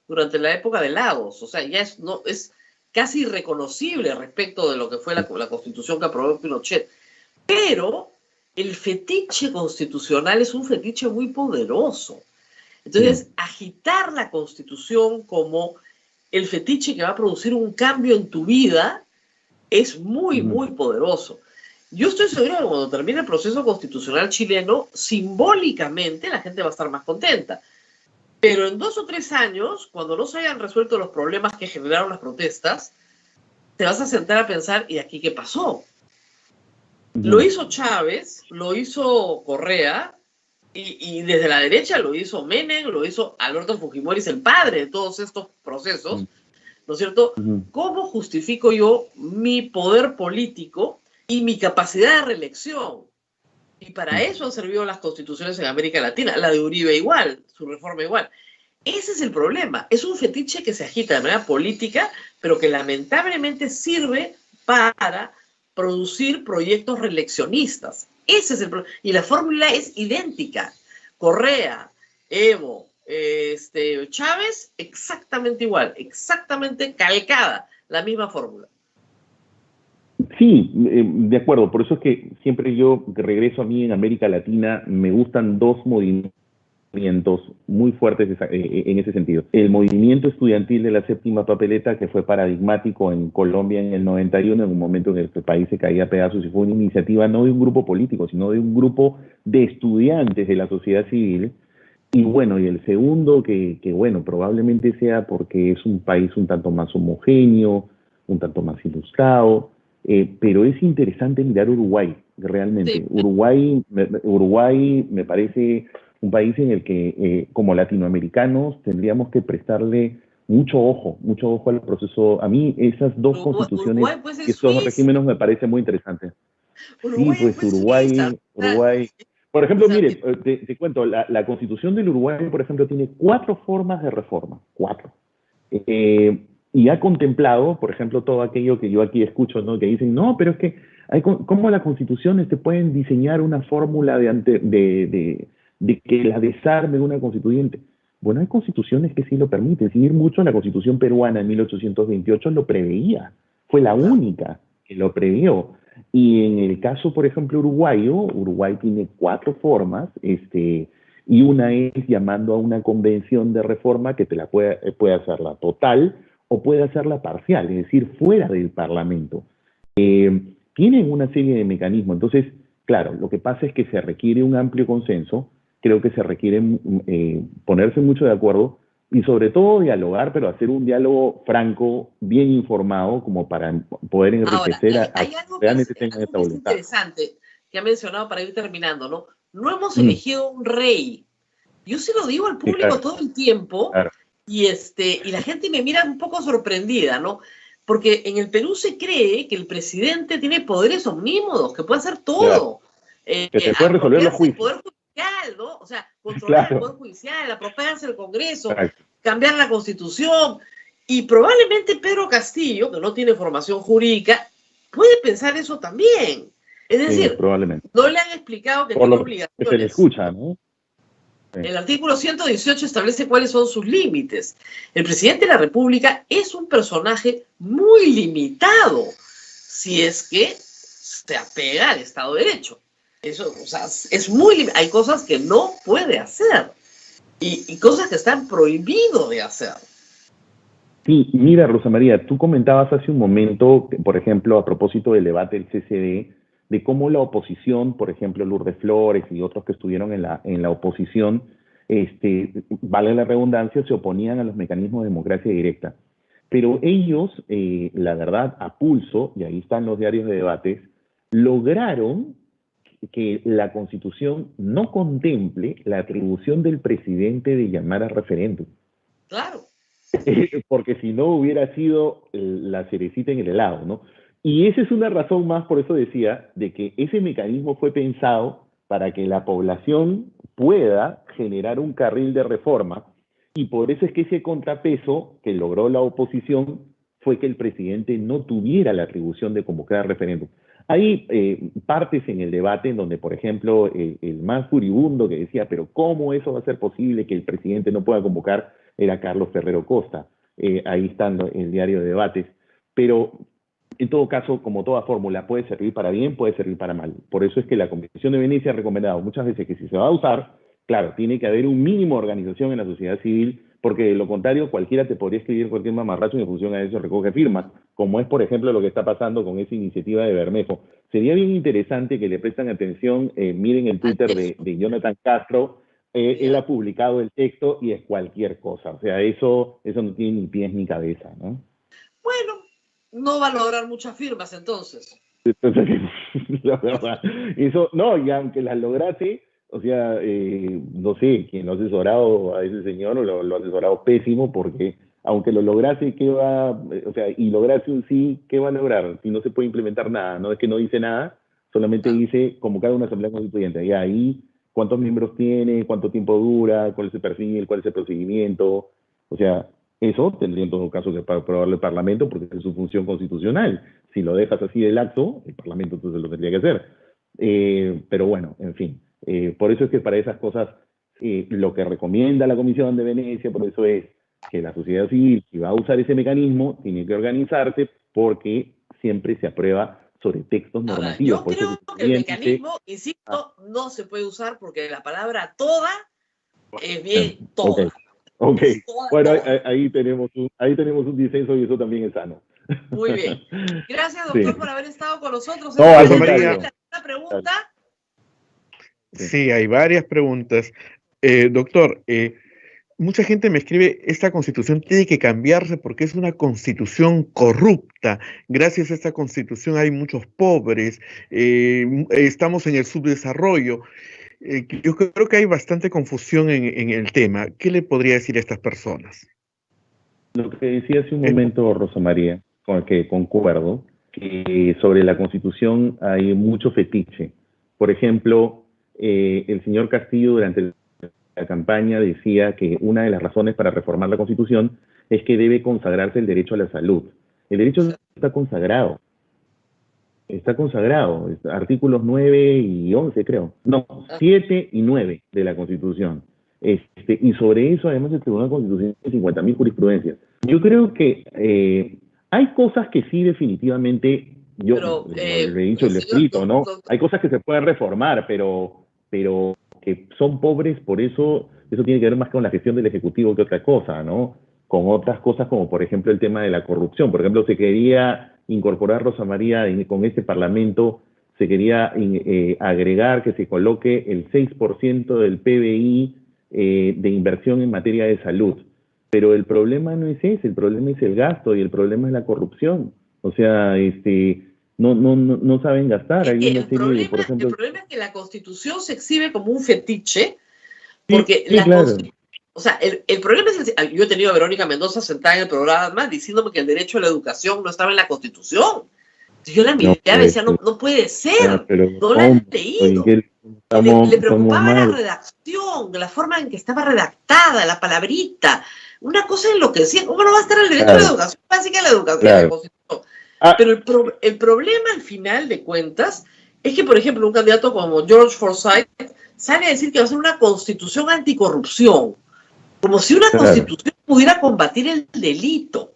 durante la época de Lagos. O sea, ya es casi irreconocible respecto de lo que fue la constitución que aprobó Pinochet. Pero el fetiche constitucional es un fetiche muy poderoso. Entonces, agitar la constitución como el fetiche que va a producir un cambio en tu vida es muy, muy poderoso. Yo estoy seguro que cuando termine el proceso constitucional chileno, simbólicamente la gente va a estar más contenta. Pero en 2 o 3 años, cuando no se hayan resuelto los problemas que generaron las protestas, te vas a sentar a pensar, ¿y aquí qué pasó? Lo hizo Chávez, lo hizo Correa, y desde la derecha lo hizo Menem, lo hizo Alberto Fujimori, es el padre de todos estos procesos, ¿no es cierto? ¿Cómo justifico yo mi poder político y mi capacidad de reelección? Y para eso han servido las constituciones en América Latina, la de Uribe igual, su reforma igual. Ese es el problema, es un fetiche que se agita de manera política, pero que lamentablemente sirve para producir proyectos reeleccionistas. Ese es el problema. Y la fórmula es idéntica. Correa, Evo, Chávez, exactamente igual, exactamente calcada, la misma fórmula. Sí, de acuerdo. Por eso es que siempre yo regreso a mí en América Latina, me gustan 2 movimientos muy fuertes en ese sentido. El movimiento estudiantil de la séptima papeleta, que fue paradigmático en Colombia en el 91, en un momento en el que el país se caía a pedazos, y fue una iniciativa no de un grupo político, sino de un grupo de estudiantes de la sociedad civil. Y bueno, y el segundo, que bueno, probablemente sea porque es un país un tanto más homogéneo, un tanto más ilustrado, pero es interesante mirar Uruguay, realmente. Sí. Uruguay me parece un país en el que, como latinoamericanos, tendríamos que prestarle mucho ojo al proceso. A mí esas 2 constituciones y esos 2 regímenes me parecen muy interesantes. Uruguay, sí, pues Uruguay. Por ejemplo, mire, te cuento, la constitución del Uruguay, por ejemplo, tiene 4 formas de reforma, 4. Y ha contemplado, por ejemplo, todo aquello que yo aquí escucho, ¿no? Que dicen, no, pero es que ¿cómo las constituciones te pueden diseñar una fórmula de que la desarme una constituyente? Bueno, hay constituciones que sí lo permiten. Sin ir mucho, la constitución peruana en 1828 lo preveía. Fue la única que lo previó. Y en el caso, por ejemplo, uruguayo, Uruguay tiene 4 formas, y una es llamando a una convención de reforma que te la puede hacerla total o puede hacerla parcial, es decir, fuera del Parlamento. Tienen una serie de mecanismos. Entonces, claro, lo que pasa es que se requiere un amplio consenso, creo que se requiere ponerse mucho de acuerdo y sobre todo dialogar, pero hacer un diálogo franco, bien informado, como para poder enriquecer a realmente tengan esta voluntad. Es interesante que ha mencionado para ir terminando, ¿no? No hemos elegido un rey. Yo se lo digo al público todo el tiempo, y la gente me mira un poco sorprendida, ¿no? Porque en el Perú se cree que el presidente tiene poderes omnímodos, que puede hacer todo. Que te puede resolver los juicios. Poder judicial, ¿no? O sea, controlar el poder judicial, apropiarse del Congreso, cambiar la Constitución. Y probablemente Pedro Castillo, que no tiene formación jurídica, puede pensar eso también. Es decir, probablemente. No le han explicado que tiene obligaciones. Que se le escucha, ¿no? El artículo 118 establece cuáles son sus límites. El presidente de la República es un personaje muy limitado si es que se apega al Estado de Derecho. Eso, o sea, es muy limitado. Hay cosas que no puede hacer y cosas que están prohibido de hacer. Sí, mira, Rosa María, tú comentabas hace un momento, por ejemplo, a propósito del debate del CCD, de cómo la oposición, por ejemplo, Lourdes Flores y otros que estuvieron en la oposición, vale la redundancia, se oponían a los mecanismos de democracia directa. Pero ellos, la verdad, a pulso, y ahí están los diarios de debates, lograron que la Constitución no contemple la atribución del presidente de llamar a referéndum. Claro. Porque si no hubiera sido la cerecita en el helado, ¿no? Y esa es una razón más, por eso decía, de que ese mecanismo fue pensado para que la población pueda generar un carril de reforma, y por eso es que ese contrapeso que logró la oposición fue que el presidente no tuviera la atribución de convocar referéndum. Hay partes en el debate en donde, por ejemplo, el más furibundo que decía, pero ¿cómo eso va a ser posible que el presidente no pueda convocar? Era Carlos Ferrero Costa. Ahí está el diario de debates. pero en todo caso, como toda fórmula, puede servir para bien, puede servir para mal. Por eso es que la Comisión de Venecia ha recomendado muchas veces que si se va a usar, claro, tiene que haber un mínimo de organización en la sociedad civil, porque de lo contrario cualquiera te podría escribir cualquier mamarracho y en función a eso recoge firmas, como es por ejemplo lo que está pasando con esa iniciativa de Bermejo. Sería bien interesante que le prestan atención, miren el Twitter de Jonathan Castro, él ha publicado el texto y es cualquier cosa, o sea, eso no tiene ni pies ni cabeza, ¿no? Bueno, no va a lograr muchas firmas entonces. Entonces, la verdad, eso, no, y aunque las lograse, o sea, no sé, quien lo ha asesorado a ese señor lo ha asesorado pésimo, porque aunque lo lograse, ¿qué va? O sea, y lograse un sí, ¿qué va a lograr? Si no se puede implementar nada, no es que no dice nada, solamente dice convocar una asamblea constituyente, y ahí, ¿cuántos miembros tiene? ¿Cuánto tiempo dura? ¿Cuál es el perfil? ¿Cuál es el procedimiento? O sea, eso tendría en todo caso que aprobarlo el Parlamento, porque es su función constitucional. Si lo dejas así de laxo, el Parlamento entonces lo tendría que hacer. Pero bueno, en fin. Por eso es que para esas cosas, lo que recomienda la Comisión de Venecia, por eso es que la sociedad civil, si va a usar ese mecanismo, tiene que organizarse, porque siempre se aprueba sobre textos normativos. Ahora, yo creo que el mecanismo, insisto, no se puede usar porque la palabra toda es bien toda. Ok, bueno, ahí tenemos un disenso y eso también es sano. Muy bien. Gracias, doctor, por haber estado con nosotros. No, Rosa María. ¿Una pregunta? Sí, hay varias preguntas. Doctor, mucha gente me escribe, esta constitución tiene que cambiarse porque es una constitución corrupta. Gracias a esta constitución hay muchos pobres, estamos en el subdesarrollo. Yo creo que hay bastante confusión en el tema. ¿Qué le podría decir a estas personas? Lo que decía hace un momento Rosa María, con el que concuerdo, que sobre la Constitución hay mucho fetiche. Por ejemplo, el señor Castillo durante la campaña decía que una de las razones para reformar la Constitución es que debe consagrarse el derecho a la salud. El derecho está consagrado. Está consagrado, artículos 9 y 11 creo. No, 7 y 9 de la Constitución. Y sobre eso además el Tribunal Constitucional tiene 50.000 jurisprudencias. Yo creo que hay cosas que sí definitivamente, yo lo he dicho, lo he escrito, ¿no? Hay cosas que se pueden reformar, pero que son pobres, por eso tiene que ver más con la gestión del Ejecutivo que otra cosa, ¿no? Con otras cosas como por ejemplo el tema de la corrupción. Por ejemplo, se quería incorporar, Rosa María, con este Parlamento, se quería agregar que se coloque el 6% del PBI de inversión en materia de salud. Pero el problema no es ese, el problema es el gasto y el problema es la corrupción. O sea, no saben gastar. Hay una serie de, por ejemplo, el problema es que la Constitución se exhibe como un fetiche, sí, porque claro. O sea, el problema es yo he tenido a Verónica Mendoza sentada en el programa diciéndome que el derecho a la educación no estaba en la Constitución. Yo la miraba y decía, no puede ser, no la han leído. Le preocupaba la redacción, la forma en que estaba redactada, la palabrita. Una cosa enloquecía. ¿Cómo no va a estar el derecho a la educación? Básica la educación en la Constitución. Pero el problema, al final de cuentas, es que, por ejemplo, un candidato como George Forsyth sale a decir que va a ser una constitución anticorrupción. Como si una constitución pudiera combatir el delito.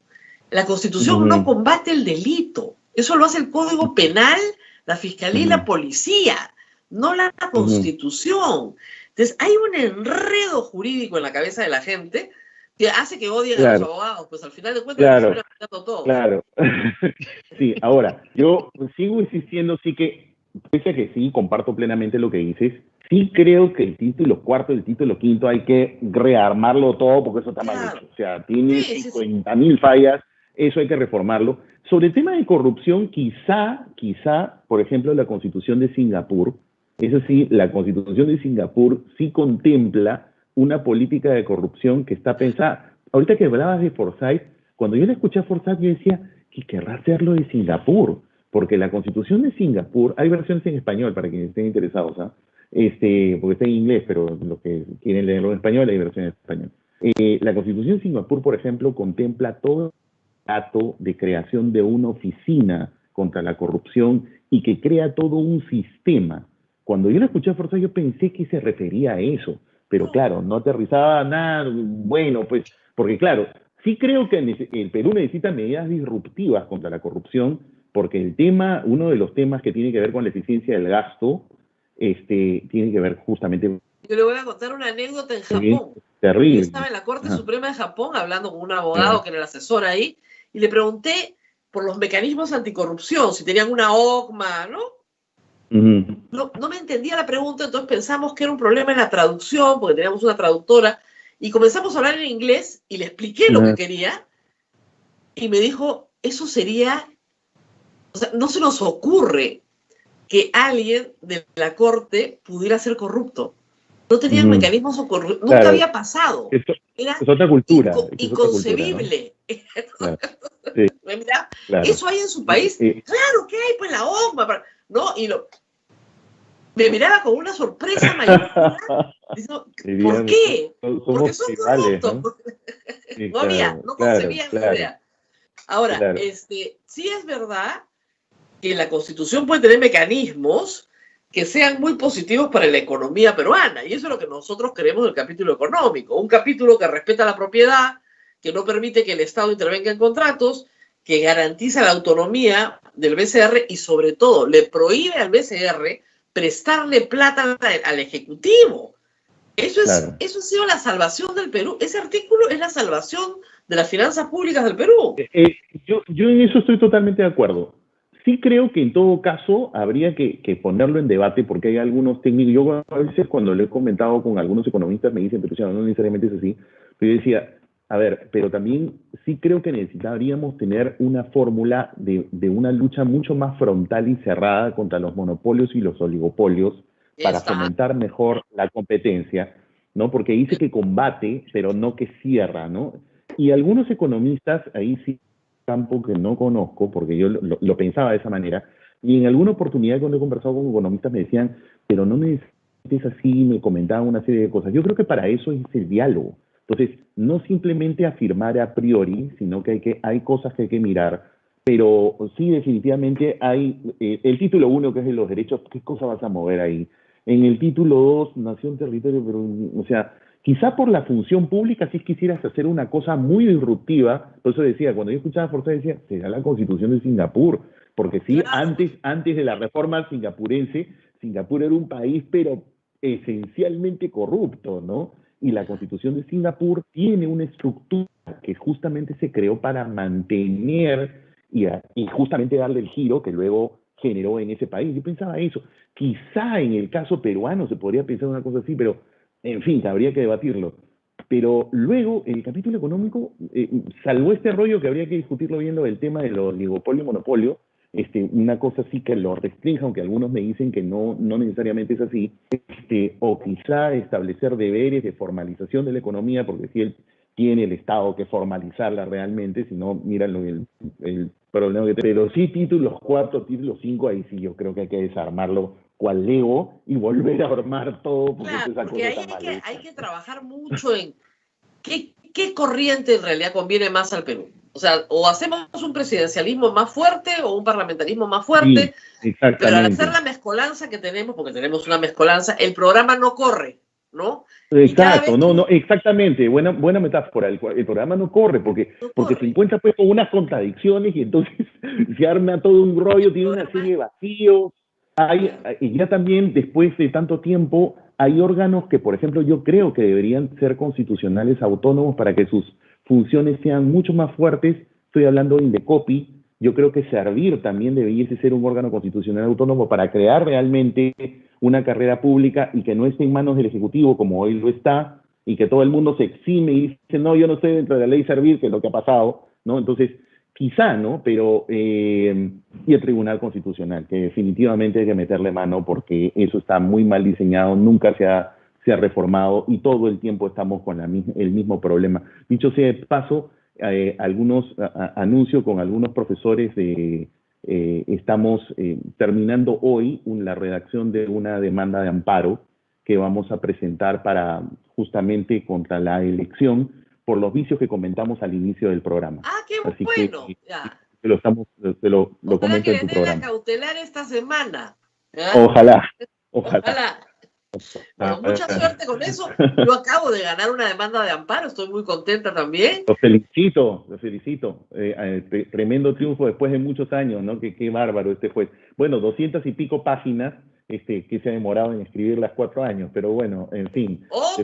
La constitución no combate el delito. Eso lo hace el Código Penal, la Fiscalía y la Policía, no la Constitución. Entonces, hay un enredo jurídico en la cabeza de la gente que hace que odien a los abogados. Pues al final de cuentas, se todo. Claro. Sí, ahora, yo sigo insistiendo, sí que, pese a que sí, comparto plenamente lo que dices, sí creo que el título cuarto y el título quinto hay que rearmarlo todo porque eso está mal hecho. O sea, tiene 50.000 fallas, eso hay que reformarlo. Sobre el tema de corrupción, quizá, por ejemplo, la Constitución de Singapur, eso sí, la Constitución de Singapur sí contempla una política de corrupción que está pensada. Ahorita que hablabas de Forsyth, cuando yo le escuché a Forsyth, yo decía que querrá hacerlo de Singapur, porque la Constitución de Singapur, hay versiones en español para quienes estén interesados, ¿ah? Porque está en inglés, pero los que quieren leerlo en español, hay versiones en español. La Constitución de Singapur, por ejemplo, contempla todo el dato de creación de una oficina contra la corrupción y que crea todo un sistema. Cuando yo lo escuché a Forsyth, yo pensé que se refería a eso, pero claro, no aterrizaba nada, bueno, pues, porque claro, Sí creo que el Perú necesita medidas disruptivas contra la corrupción, porque uno de los temas que tiene que ver con la eficiencia del gasto, tiene que ver justamente. Yo le voy a contar una anécdota en Bien, Japón. Porque yo estaba terrible. en la Corte Ajá. Suprema de Japón hablando con un abogado que era el asesor ahí, y le pregunté por los mecanismos anticorrupción, si tenían una OCMA, ¿no? Uh-huh. No me entendía la pregunta, entonces pensamos que era un problema en la traducción, porque teníamos una traductora, y comenzamos a hablar en inglés, y le expliqué lo que quería, y me dijo, eso sería, o sea, no se nos ocurre que alguien de la Corte pudiera ser corrupto. No tenían mecanismos ocurridos, nunca había pasado. Era es otra cultura. inconcebible. Claro. Sí, Mira, claro. eso hay en su país. Claro que hay, pues la OMA. ¿No? Y me miraba con una sorpresa mayúscula. Diciendo, ¿por qué? Porque son corruptos. ¿No? Sí, no concebían la idea. Ahora, sí es verdad que la Constitución puede tener mecanismos que sean muy positivos para la economía peruana, y eso es lo que nosotros queremos del capítulo económico, un capítulo que respeta la propiedad, que no permite que el Estado intervenga en contratos, que garantiza la autonomía del BCR y sobre todo le prohíbe al BCR prestarle plata al Ejecutivo. Eso ha sido la salvación del Perú. Ese artículo es la salvación de las finanzas públicas del Perú. Yo en eso estoy totalmente de acuerdo. Sí creo que en todo caso habría que ponerlo en debate, porque hay algunos técnicos, yo a veces cuando lo he comentado con algunos economistas me dicen, pero no necesariamente es así, pero yo decía, a ver, pero también sí creo que necesitaríamos tener una fórmula de una lucha mucho más frontal y cerrada contra los monopolios y los oligopolios para fomentar mejor la competencia, ¿no? Porque dice que combate, pero no que cierra, ¿no? Y algunos economistas, ahí sí, campo que no conozco, porque yo lo pensaba de esa manera, y en alguna oportunidad cuando he conversado con economistas me decían, pero no necesariamente es así, me comentaban una serie de cosas. Yo creo que para eso es el diálogo. Entonces, no simplemente afirmar a priori, sino que hay cosas que hay que mirar, pero sí definitivamente hay, el título 1, que es de los derechos, ¿qué cosa vas a mover ahí? En el título 2, nación, territorio, pero, o sea, quizá por la función pública sí quisieras hacer una cosa muy disruptiva. Por eso decía, cuando yo escuchaba a Forza decía, será la Constitución de Singapur, porque sí, antes de la reforma singapurense, Singapur era un país pero esencialmente corrupto, ¿no? Y la Constitución de Singapur tiene una estructura que justamente se creó para mantener y justamente darle el giro que luego generó en ese país. Yo pensaba eso. Quizá en el caso peruano se podría pensar una cosa así, pero en fin, habría que debatirlo. Pero luego el capítulo económico salvó este rollo que habría que discutirlo viendo el tema de los oligopolio y monopolio, una cosa así que lo restrinja, aunque algunos me dicen que no necesariamente es así, o quizá establecer deberes de formalización de la economía, porque si tiene el Estado que formalizarla realmente, si no, miran el problema que tiene. Pero sí, títulos 4, títulos 5, ahí sí yo creo que hay que desarmarlo cual Lego y volver a armar todo. Porque ahí hay que trabajar mucho en qué corriente en realidad conviene más al Perú. O sea, o hacemos un presidencialismo más fuerte o un parlamentarismo más fuerte, sí, pero al hacer la mezcolanza que tenemos, porque tenemos una mezcolanza, el programa no corre, ¿no? Exacto, exactamente, buena metáfora, el programa no corre, porque se encuentra pues con unas contradicciones y entonces se arma todo un rollo, tiene una serie de vacíos. Y ya también, después de tanto tiempo, hay órganos que, por ejemplo, yo creo que deberían ser constitucionales autónomos para que sus funciones sean mucho más fuertes. Estoy hablando de Indecopi. Yo creo que Servir también debiese ser un órgano constitucional autónomo para crear realmente una carrera pública y que no esté en manos del Ejecutivo como hoy lo está, y que todo el mundo se exime y dice, no, yo no estoy dentro de la ley Servir, que es lo que ha pasado, ¿no? Entonces, quizá, ¿no? Pero, y el Tribunal Constitucional, que definitivamente hay que meterle mano porque eso está muy mal diseñado, nunca se ha reformado y todo el tiempo estamos con el mismo problema. Dicho sea de paso, anuncio con algunos profesores estamos terminando hoy la redacción de una demanda de amparo que vamos a presentar para justamente contra la elección por los vicios que comentamos al inicio del programa. Ah, qué así bueno. Te lo comento en tu programa. Ojalá que les den a cautelar esta semana. ¿Eh? Ojalá. Bueno, mucha suerte con eso. Yo acabo de ganar una demanda de amparo, estoy muy contenta también. Los felicito, los felicito. Tremendo triunfo después de muchos años, ¿no? Qué bárbaro este juez. Bueno, 200 y pico páginas que se ha demorado en escribir las 4 años, pero bueno, en fin. 8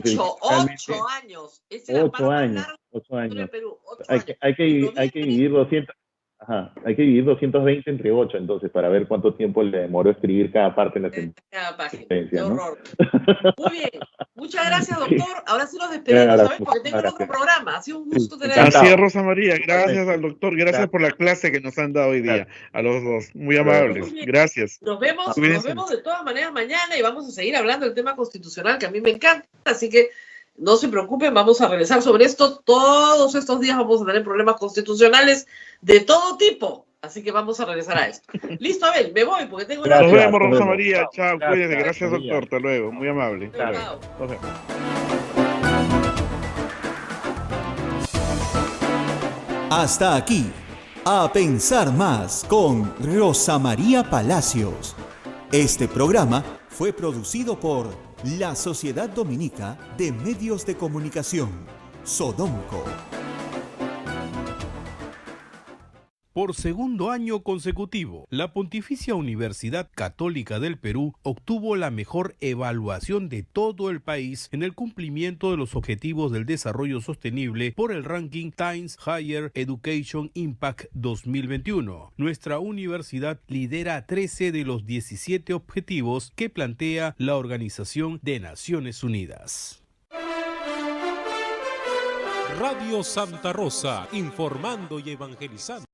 años. Es el amparo más largo de Perú. 8 años. Hay que dividir 200. Ajá, hay que dividir 220 entre 8, entonces, para ver cuánto tiempo le demoró escribir cada parte de la sentencia. Cada página, qué horror. ¿No? Muy bien, muchas gracias, doctor. Ahora sí nos despedimos, ¿sabes? Porque tengo otro programa. Ha sido un gusto tener. Así es, Rosa María. Gracias al doctor. Gracias por la clase que nos han dado hoy día. A los dos. Muy amables. Gracias. Nos vemos de todas maneras mañana y vamos a seguir hablando del tema constitucional que a mí me encanta. Así que no se preocupen, vamos a regresar sobre esto. Todos estos días vamos a tener problemas constitucionales de todo tipo. Así que vamos a regresar a esto. Listo, Abel, me voy porque tengo una... Nos vemos, Rosa María. Chao, cuídate. Gracias, doctor. Hasta luego. Muy amable. Chao. Nos vemos. Hasta aquí, A Pensar Más con Rosa María Palacios. Este programa fue producido por la Sociedad Dominica de Medios de Comunicación, Sodomco. Por segundo año consecutivo, la Pontificia Universidad Católica del Perú obtuvo la mejor evaluación de todo el país en el cumplimiento de los Objetivos del Desarrollo Sostenible por el ranking Times Higher Education Impact 2021. Nuestra universidad lidera 13 de los 17 objetivos que plantea la Organización de Naciones Unidas. Radio Santa Rosa, informando y evangelizando.